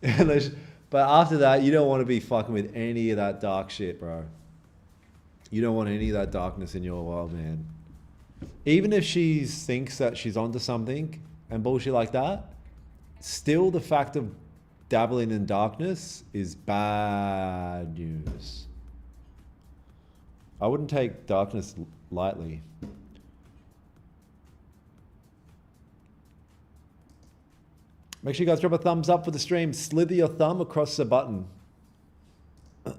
but after that, you don't want to be fucking with any of that dark shit, bro. You don't want any of that darkness in your world, man. even if she thinks that she's onto something and bullshit like that, still the fact of dabbling in darkness is bad news. I wouldn't take darkness lightly. Make sure you guys drop a thumbs up for the stream. Slither your thumb across the button. All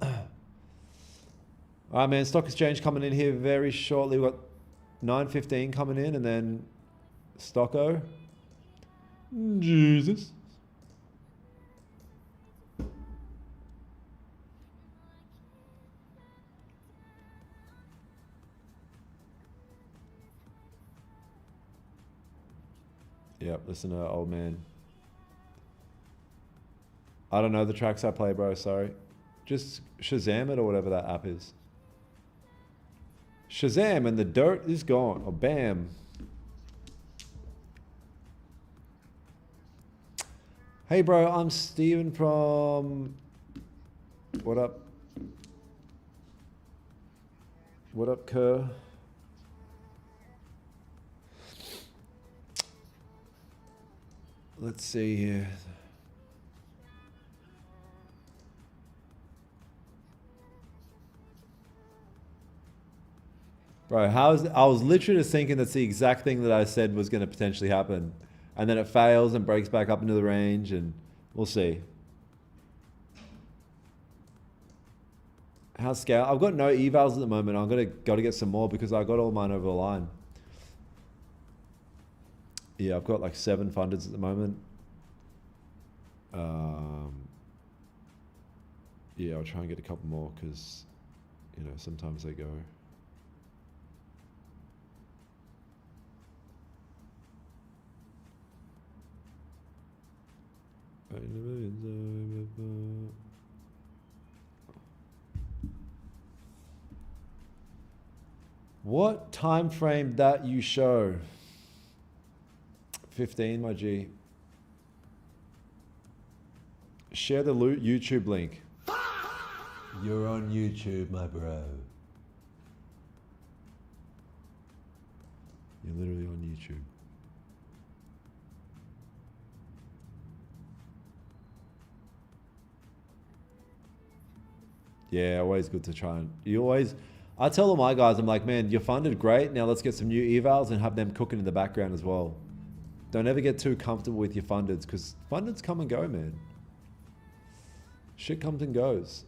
right, man. Stock exchange coming in here very shortly. We've got 9:15 coming in, and then Stocko. Jesus. Yep, listen to old man. I don't know the tracks I play, bro. Sorry. Just Shazam it or whatever that app is. Shazam and the dirt is gone. Or bam. Hey, bro. I'm Steven from... What up? What up, Kerr? Let's see here. Bro, I was literally just thinking that's the exact thing that I said was going to potentially happen. And then it fails and breaks back up into the range, and we'll see. How's scale? I've got no evals at the moment. I'm got to get some more because I got all mine over the line. Yeah, I've got like 7 fundeds at the moment. Yeah, I'll try and get a couple more because, you know, sometimes they go. What time frame that you show? 15, my G. Share the YouTube link. You're on YouTube, my bro. You're literally on YouTube. Yeah, always good to try and... I tell all my guys, I'm like, man, you're funded, great. Now let's get some new evals and have them cooking in the background as well. Don't ever get too comfortable with your fundeds because fundeds come and go, man. Shit comes and goes.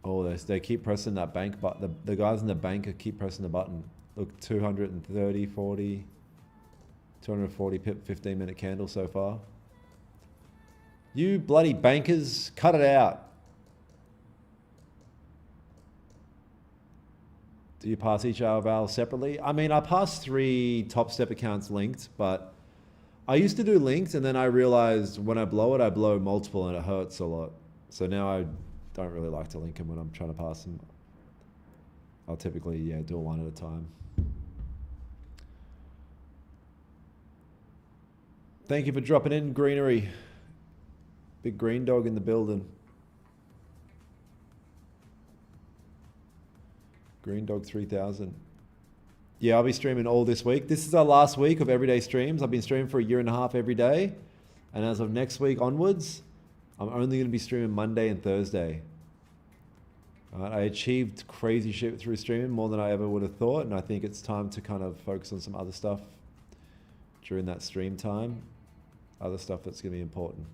Oh, they keep pressing that bank button. The guys in the bank keep pressing the button. Look, 230, 40, 240 pip, 15-minute candle so far. You bloody bankers, cut it out. Do you pass each eval separately? I mean, I pass 3 top step accounts linked, but I used to do linked and then I realized when I blow it, I blow multiple and it hurts a lot. So now I don't really like to link them when I'm trying to pass them. I'll typically, yeah, do it one at a time. Thank you for dropping in, Greenery. Big green dog in the building. Green Dog 3000. Yeah, I'll be streaming all this week. This is our last week of everyday streams. I've been streaming for 1.5 years every day. And as of next week onwards, I'm only going to be streaming Monday and Thursday. I achieved crazy shit through streaming, more than I ever would have thought. And I think it's time to kind of focus on some other stuff during that stream time. Other stuff that's going to be important.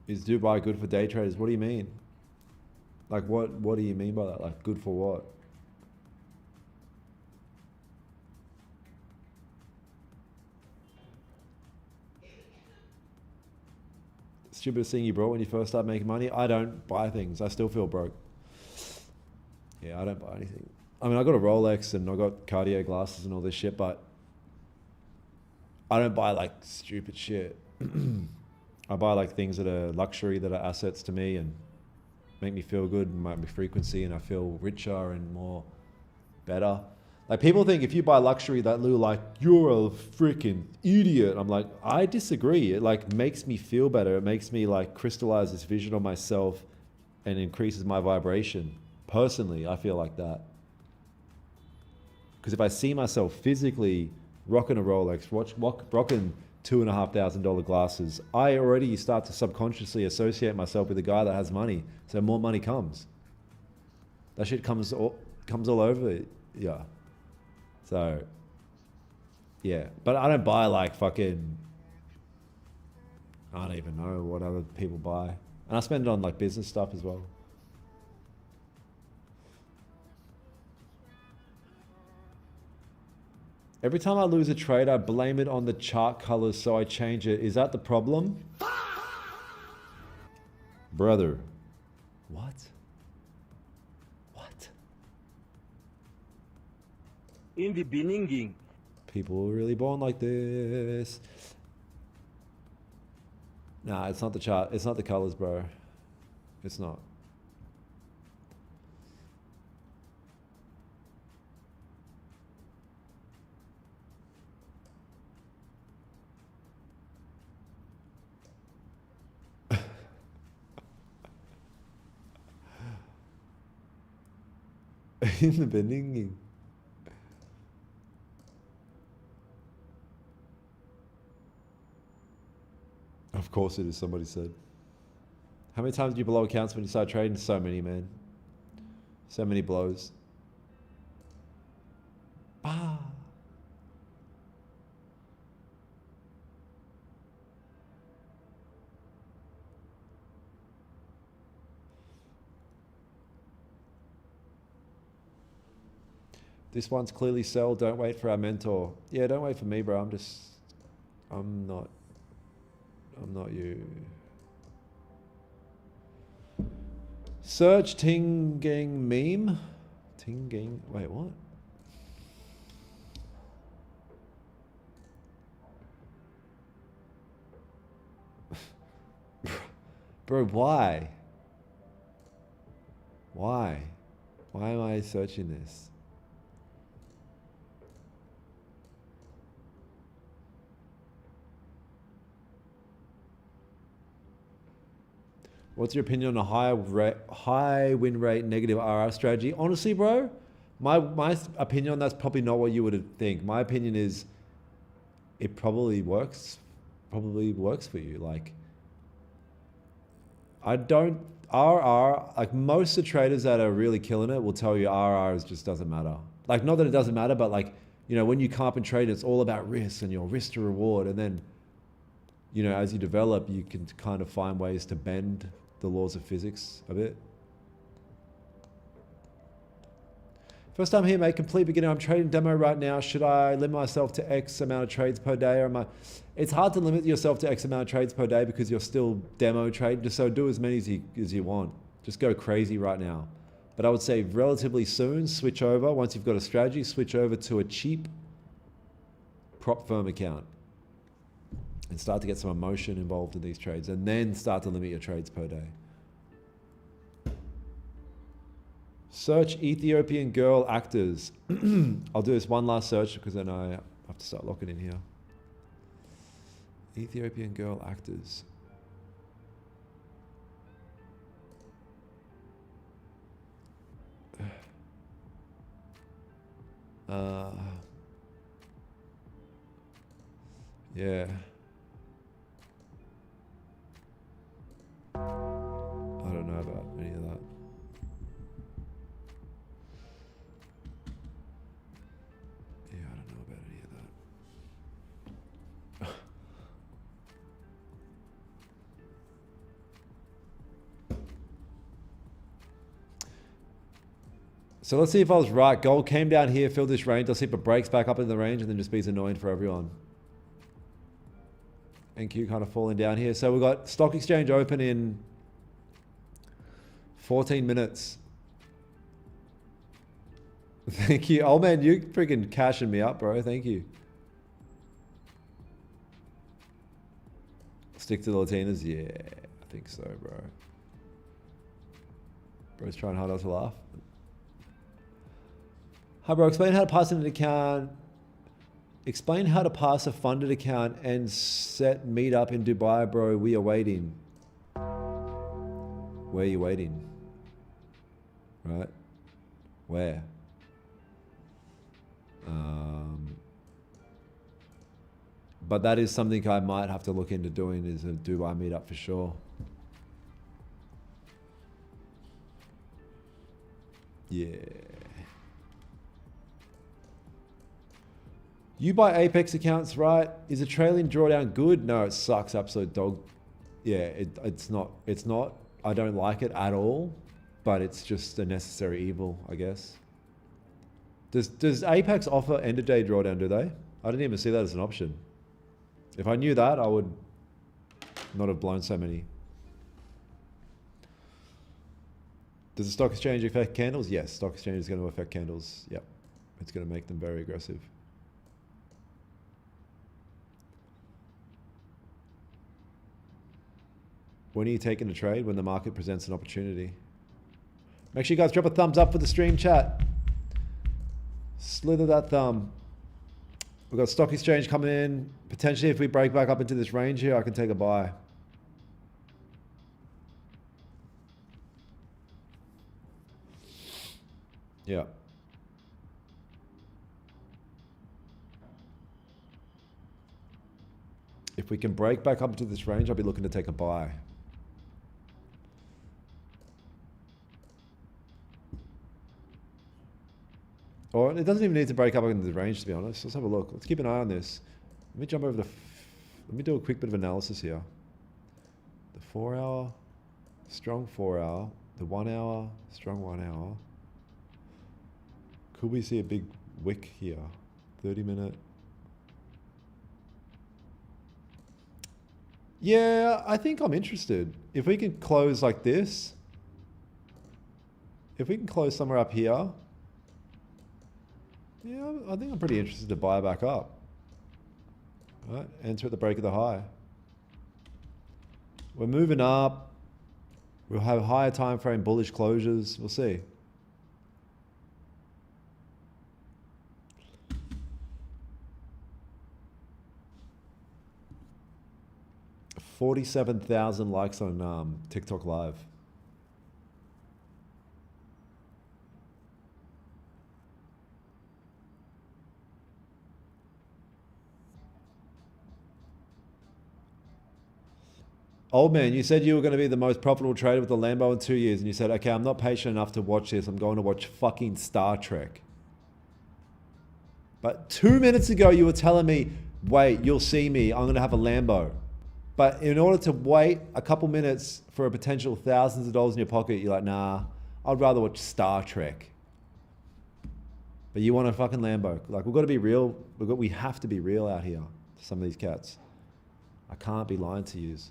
Is Dubai good for day traders? What do you mean? Like what do you mean by that? Like good for what? Stupidest thing you bought when you first started making money? I don't buy things. I still feel broke. Yeah, I don't buy anything. I mean, I got a Rolex and I got Cartier glasses and all this shit, but I don't buy like stupid shit. I buy like things that are luxury, that are assets to me and make me feel good and make me frequency and I feel richer and more better. Like people think if you buy luxury that Lou, like you're a freaking idiot. I'm like, I disagree. It like makes me feel better. It makes me like crystallize this vision of myself and increases my vibration. Personally, I feel like that. Because if I see myself physically rocking a Rolex, rocking $2,500 glasses, I already start to subconsciously associate myself with a guy that has money. So more money comes. That shit comes all over. Yeah. So, yeah. But I don't buy like fucking, I don't even know what other people buy. And I spend it on like business stuff as well. Every time I lose a trade, I blame it on the chart colors, so I change it. Is that the problem? Brother. What? What? In the beginning, People were really born like this. Nah, it's not the chart. It's not the colors, bro. It's not. In the beginning. Of course it is, somebody said. How many times do you blow accounts when you start trading? So many, man. So many blows. Ah. This one's clearly sell. Don't wait for our mentor. Yeah, don't wait for me, bro. I'm not you. Search Tinging meme. Tinging. Wait, what? Bro, why? Why? Why am I searching this? What's your opinion on a high win rate, negative RR strategy? Honestly, bro, my opinion on that's probably not what you would think. My opinion is it probably works for you. Like, I don't, RR, like most of the traders that are really killing it will tell you RR just doesn't matter. Like, not that it doesn't matter, but like, you know, when you come up and trade, it's all about risk and your risk to reward. And then, you know, as you develop, you can kind of find ways to bend the laws of physics a bit. First time here, mate, complete beginner. I'm trading demo right now. Should I limit myself to X amount of trades per day? Or am I? It's hard to limit yourself to X amount of trades per day because you're still demo trading. So do as many as you want. Just go crazy right now. But I would say relatively soon, switch over. Once you've got a strategy, switch over to a cheap prop firm account. And start to get some emotion involved in these trades, and then start to limit your trades per day. Search Ethiopian girl actors. I'll do this one last search because then I have to start locking in here. Ethiopian girl actors. Yeah. I don't know about any of that. Yeah, I don't know about any of that. So let's see if I was right. Gold came down here, filled this range. Let's see if it breaks back up in the range and then just be annoying for everyone. NQ kind of falling down here. So we've got stock exchange open in 14 minutes. Thank you. Oh man, you freaking cashing me up, bro. Thank you. Stick to the Latinas? Yeah, I think so, bro. Bro's trying hard not to laugh. Hi bro, explain how to pass an account. Explain how to pass a funded account and set meetup in Dubai, bro. We are waiting. Where are you waiting? Right? Where? But that is something I might have to look into doing, is a Dubai meetup for sure. Yeah. You buy Apex accounts, right? Is a trailing drawdown good? No, it sucks. Absolute dog. Yeah, it's not. It's not. I don't like it at all, but it's just a necessary evil, I guess. Does Apex offer end of day drawdown? Do they? I didn't even see that as an option. If I knew that, I would not have blown so many. Does the stock exchange affect candles? Yes, stock exchange is going to affect candles. Yep, it's going to make them very aggressive. When are you taking a trade? When the market presents an opportunity. Make sure you guys drop a thumbs up for the stream chat. Slither that thumb. We've got stock exchange coming in. Potentially, if we break back up into this range here, I can take a buy. Yeah. If we can break back up into this range, I'll be looking to take a buy. Or it doesn't even need to break up into the range, to be honest. Let's have a look. Let's keep an eye on this. Let me jump over the... Let me do a quick bit of analysis here. The 4 hour, strong 4 hour, the 1 hour, strong 1 hour. Could we see a big wick here? 30 minute. Yeah, I think I'm interested. If we can close like this, if we can close somewhere up here, yeah, I think I'm pretty interested to buy back up. All right, enter at the break of the high. We're moving up. We'll have higher time frame bullish closures. We'll see. $47,000 likes on TikTok Live. Old man, you said you were going to be the most profitable trader with the Lambo in 2 years, and you said, okay, I'm not patient enough to watch this. I'm going to watch fucking Star Trek. But 2 minutes ago, you were telling me, wait, you'll see me. I'm going to have a Lambo. But in order to wait a couple minutes for a potential thousands of dollars in your pocket, you're like, nah, I'd rather watch Star Trek. But you want a fucking Lambo. Like, we've got to be real. We have to be real out here to some of these cats. I can't be lying to yous.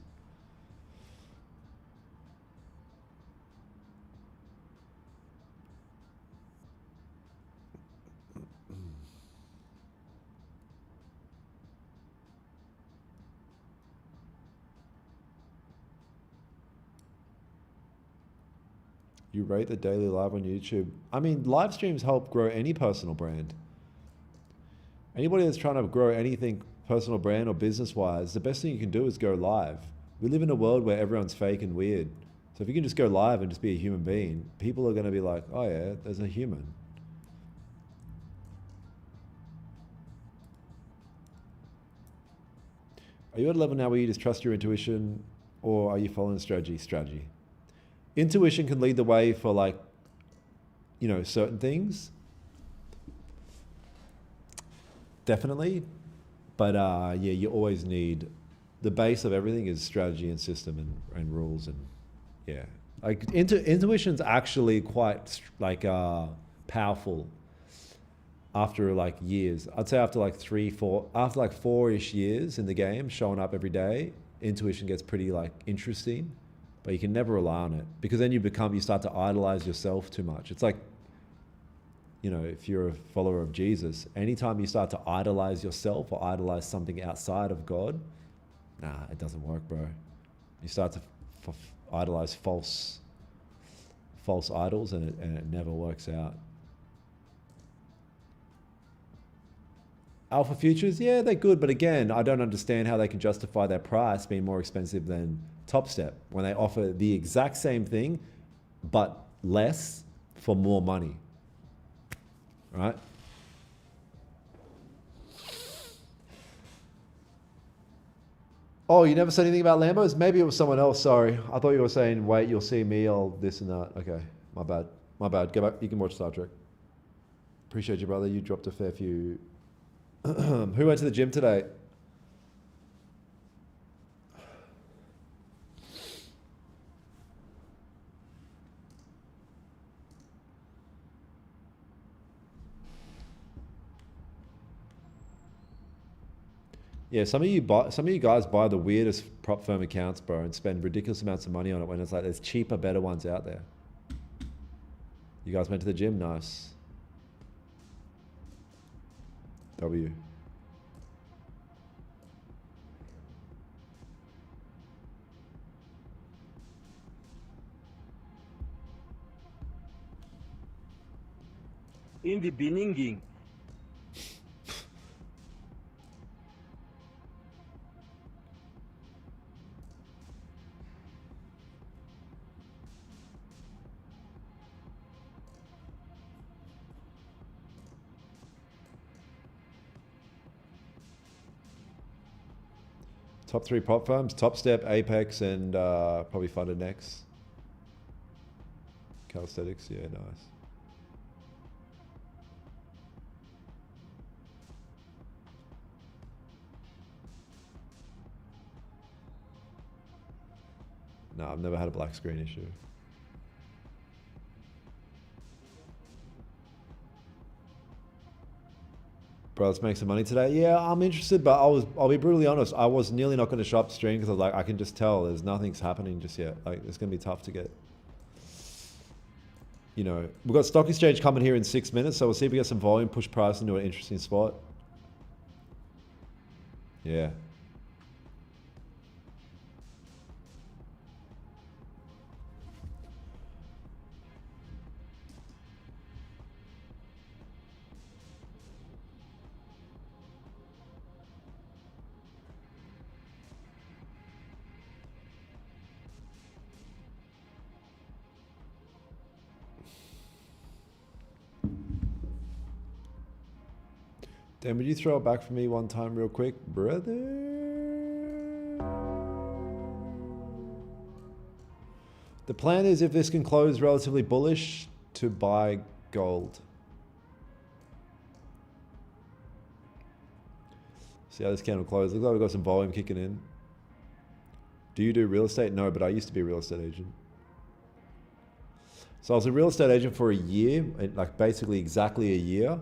You rate the daily live on YouTube. I mean, live streams help grow any personal brand. Anybody that's trying to grow anything personal brand or business-wise, the best thing you can do is go live. We live in a world where everyone's fake and weird. So if you can just go live and just be a human being, people are going to be like, oh yeah, there's a human. Are you at a level now where you just trust your intuition, or are you following strategy? Strategy. Intuition can lead the way for, like, you know, certain things. Definitely. But yeah, you always need, the base of everything is strategy and system and rules, and yeah. Like intuition's actually quite like powerful after like years. I'd say after like 4-ish years in the game, showing up every day, intuition gets pretty like interesting. But you can never rely on it, because then you start to idolize yourself too much. It's like, you know, if you're a follower of Jesus, anytime you start to idolize yourself or idolize something outside of God, nah, it doesn't work, bro. You start to idolize false idols, and it never works out. Alpha futures, yeah, they're good, but again, I don't understand how they can justify their price being more expensive than Top Step when they offer the exact same thing, but less for more money, right? Oh, you never said anything about Lambos? Maybe it was someone else, sorry. I thought you were saying, wait, you'll see me, I'll this and that. Okay, my bad. My bad, go back, you can watch Star Trek. Appreciate you, brother, you dropped a fair few. Who went to the gym today? Yeah, some of you guys buy the weirdest prop firm accounts, bro, and spend ridiculous amounts of money on it when it's like there's cheaper, better ones out there. You guys went to the gym, nice. W. In the beginning, Top 3 prop firms, Top Step, Apex, and probably Funded Next. Calisthenics, yeah, nice. No, I've never had a black screen issue. Bro, let's make some money today. Yeah, I'm interested, but I'll be brutally honest. I was nearly not going to show up to stream because I was like, I can just tell there's nothing's happening just yet. Like, it's going to be tough to get. You know, we've got stock exchange coming here in 6 minutes, so we'll see if we get some volume, push price into an interesting spot. Yeah. Dan, would you throw it back for me one time real quick, brother? The plan is, if this can close relatively bullish, to buy gold. See how this candle closed? Looks like we've got some volume kicking in. Do you do real estate? No, but I used to be a real estate agent. So I was a real estate agent for a year, like basically exactly a year.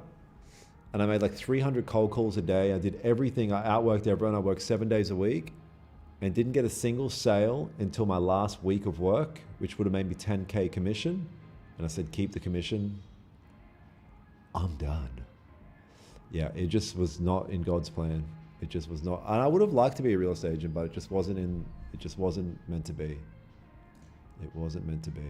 And I made like 300 cold calls a day. I did everything. I outworked everyone. I worked 7 days a week and didn't get a single sale until my last week of work, which would have made me 10K commission. And I said, keep the commission. I'm done. Yeah, it just was not in God's plan. It just was not. And I would have liked to be a real estate agent, but it just wasn't meant to be. It wasn't meant to be.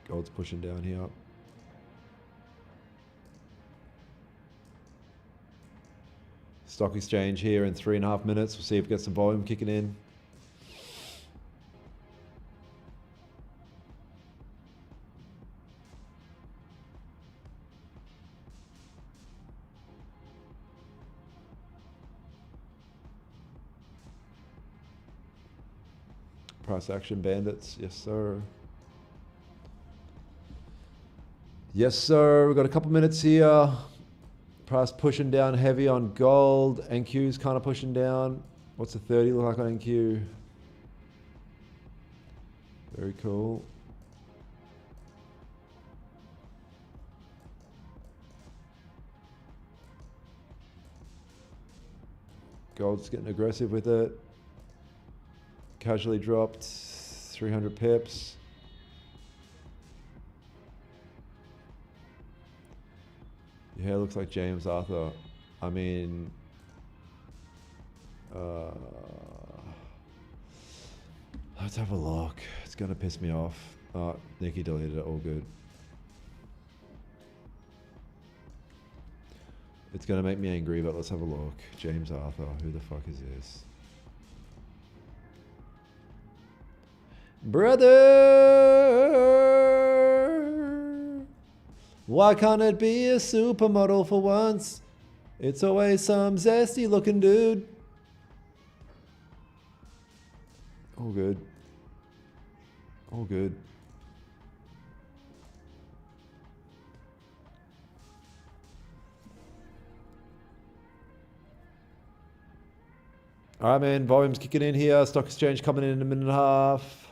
Gold's pushing down here. Stock exchange here in 3.5 minutes. We'll see if we get some volume kicking in. Price action bandits, yes sir. Yes, sir. We've got a couple minutes here. Price pushing down heavy on gold. NQ's kind of pushing down. What's the 30 look like on NQ? Very cool. Gold's getting aggressive with it. Casually dropped 300 pips. Yeah, it looks like James Arthur. I mean, let's have a look. It's gonna piss me off. Oh, Nikki deleted it. All good. It's gonna make me angry, but let's have a look. James Arthur. Who the fuck is this? Brother, why can't it be a supermodel for once? It's always some zesty looking dude. All good. All good. All right, man. Volume's kicking in here. Stock exchange coming in a minute and a half.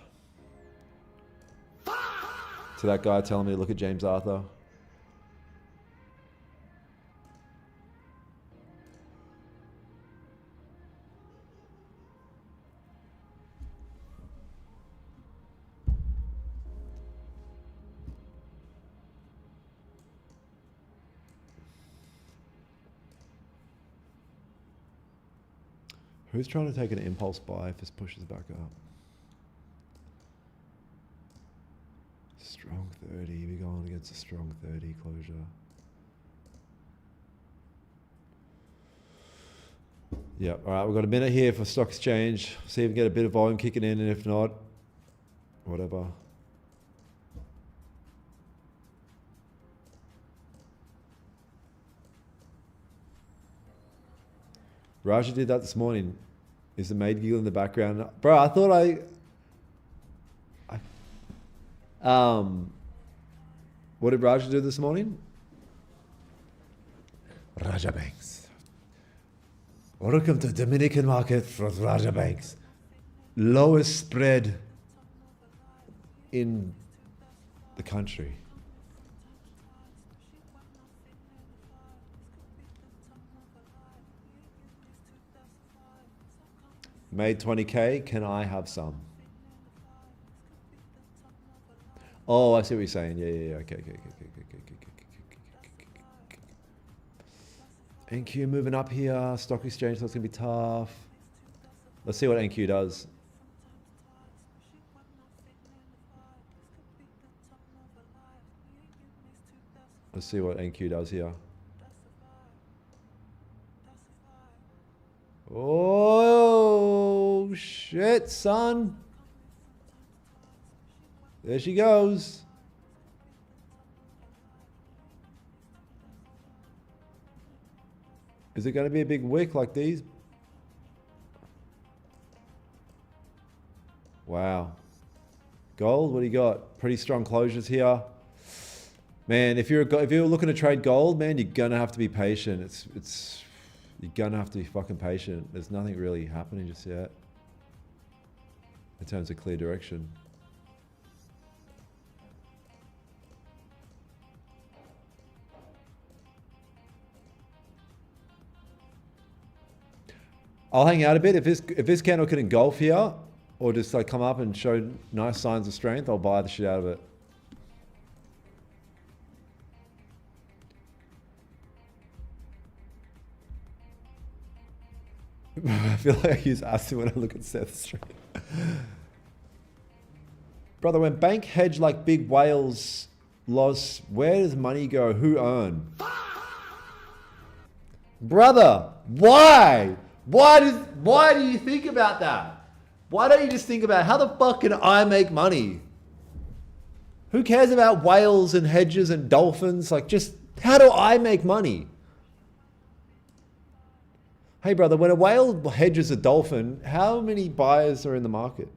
To that guy telling me to look at James Arthur. Who's trying to take an impulse buy if this pushes back up? Strong 30, we're going against a strong 30 closure. Yeah, all right, we've got a minute here for stock exchange. See if we can get a bit of volume kicking in, and if not, whatever. Raja did that this morning. Is the maid giggle in the background? Bro, I thought what did Raja do this morning? Raja Banks. Welcome to Dominican market for Raja Banks. Lowest spread in the country. Made 20K, can I have some? Oh, I see what you're saying. Yeah. Okay. NQ moving up here. Stock exchange, that's going to be tough. Let's see what NQ does. Let's see what NQ does here. Oh, shit, son. There she goes. Is it going to be a big wick like these? Wow. Gold, what do you got? Pretty strong closures here. Man, if you're looking to trade gold, man, you're going to have to be patient. You're going to have to be fucking patient. There's nothing really happening just yet in terms of clear direction. I'll hang out a bit. If this candle can engulf here or just like come up and show nice signs of strength, I'll buy the shit out of it. I feel like I use Asti when I look at Seth Street. Brother, when bank hedge like big whales lost, where does money go? Who earn? Brother, why? Why do you think about that? Why don't you just think about how the fuck can I make money? Who cares about whales and hedges and dolphins? Like, just how do I make money? Hey brother, when a whale hedges a dolphin, how many buyers are in the market?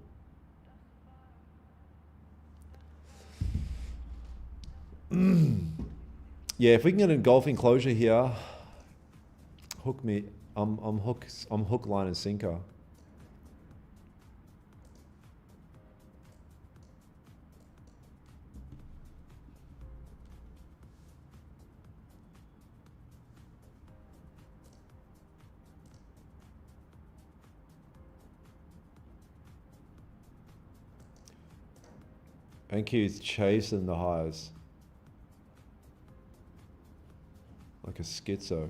Yeah, if we can get an engulfing closure here, hook me. I'm hook, line, and sinker. NQ's chasing the highs. like a schizo.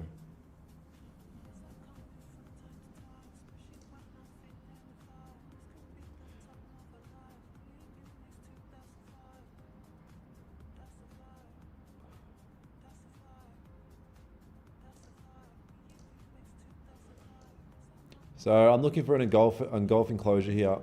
So I'm looking for an engulfing closure here.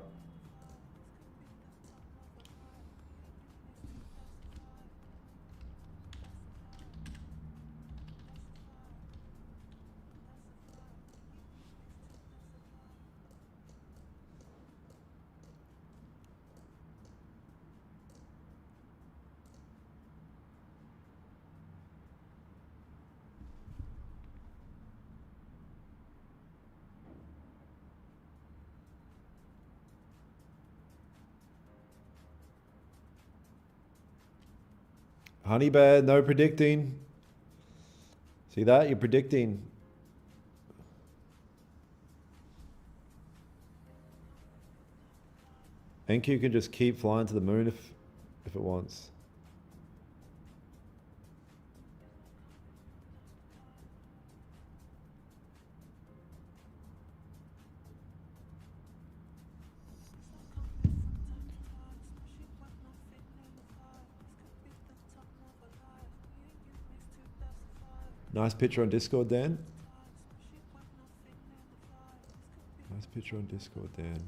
Honey bear, no predicting. See that? You're predicting. NQ can just keep flying to the moon if it wants. Nice picture on Discord, Dan. Nice picture on Discord, Dan.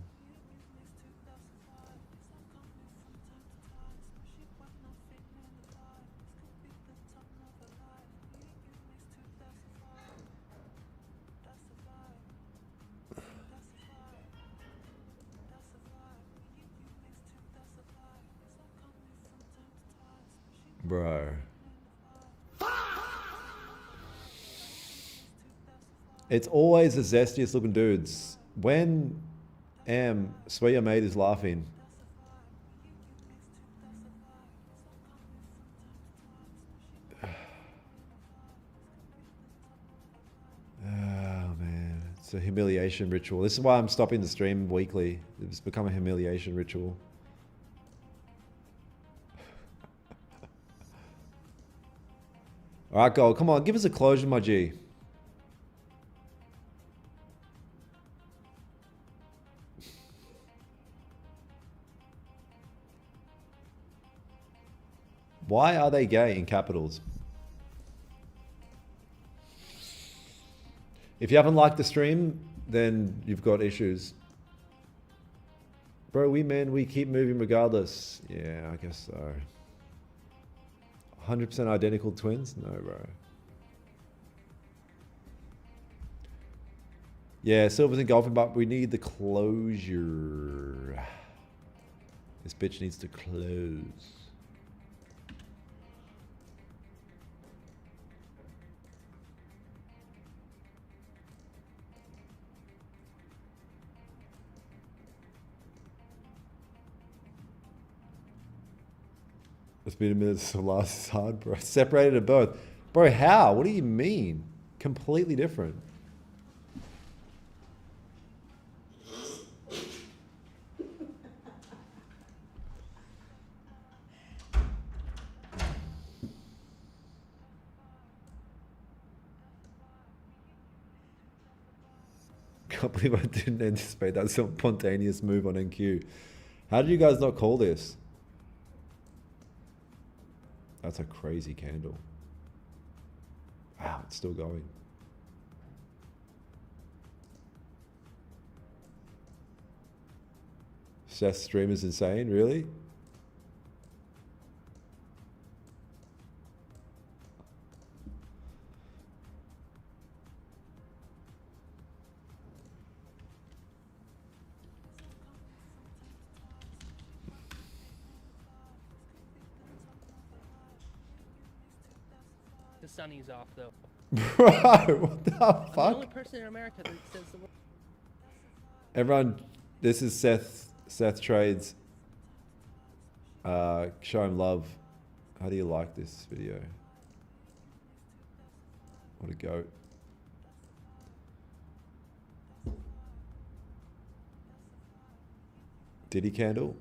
Bro. It's always the zestiest looking dudes. When Swear Your Mate is laughing. Oh man, it's a humiliation ritual. This is why I'm stopping the stream weekly. It's become a humiliation ritual. All right, Gold, come on, give us a closure, my G. Why are they gay in capitals? If you haven't liked the stream, then you've got issues. Bro, we keep moving regardless. Yeah, I guess so. 100% identical twins? No, bro. Yeah, Silver's engulfing, but we need the closure. This bitch needs to close. It's been a minute since the last is hard, bro. Separated at birth. Bro, how? What do you mean? Completely different. Can't believe I didn't anticipate that spontaneous move on NQ. How did you guys not call this? That's a crazy candle. Wow, it's still going. Seth's stream is insane, really? The sunny's off though. Bro, what the I'm the only fuck? person in America that says the word. Everyone, this is Seth Trades. Show him love. How do you like this video? What a goat. Diddy candle?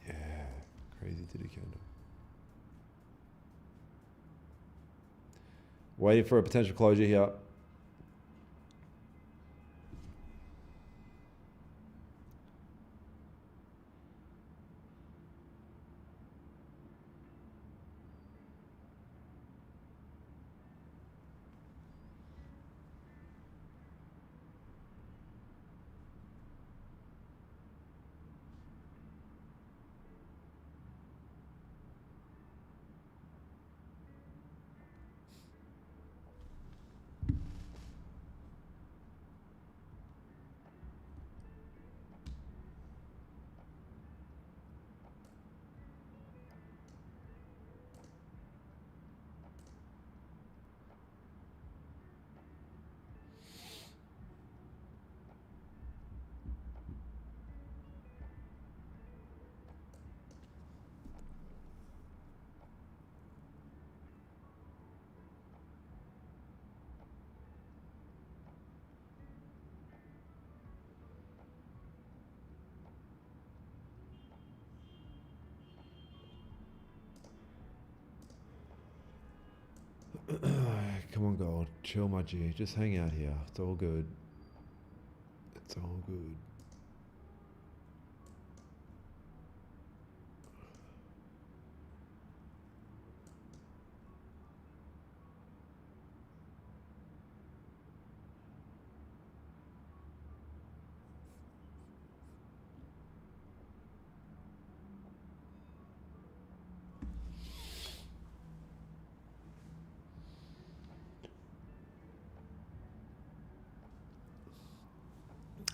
Yeah, crazy Diddy candle. Waiting for a potential closure here. Come on, gold. Chill, my G. Just hang out here. It's all good. It's all good.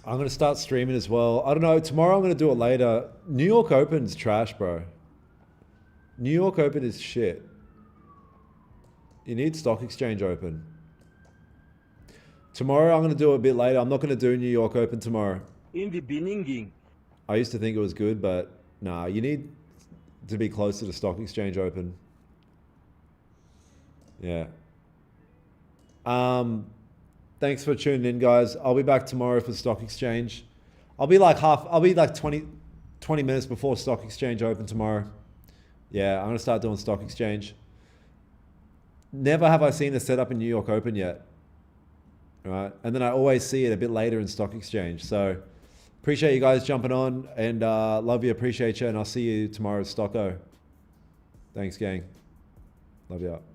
I'm going to start streaming as well. I don't know. Tomorrow I'm going to do it later. New York Open's trash, bro. New York Open is shit. You need Stock Exchange Open. Tomorrow I'm going to do it a bit later. I'm not going to do New York Open tomorrow. In the beginning, I used to think it was good, but nah, you need to be closer to Stock Exchange Open. Yeah. Thanks for tuning in, guys. I'll be back tomorrow for Stock Exchange. I'll be like 20 minutes before Stock Exchange Open tomorrow. Yeah, I'm going to start doing Stock Exchange. Never have I seen a setup in New York Open yet. All right. And then I always see it a bit later in Stock Exchange. So appreciate you guys jumping on, and love you, appreciate you. And I'll see you tomorrow at Stocko. Thanks, gang. Love you. Bye.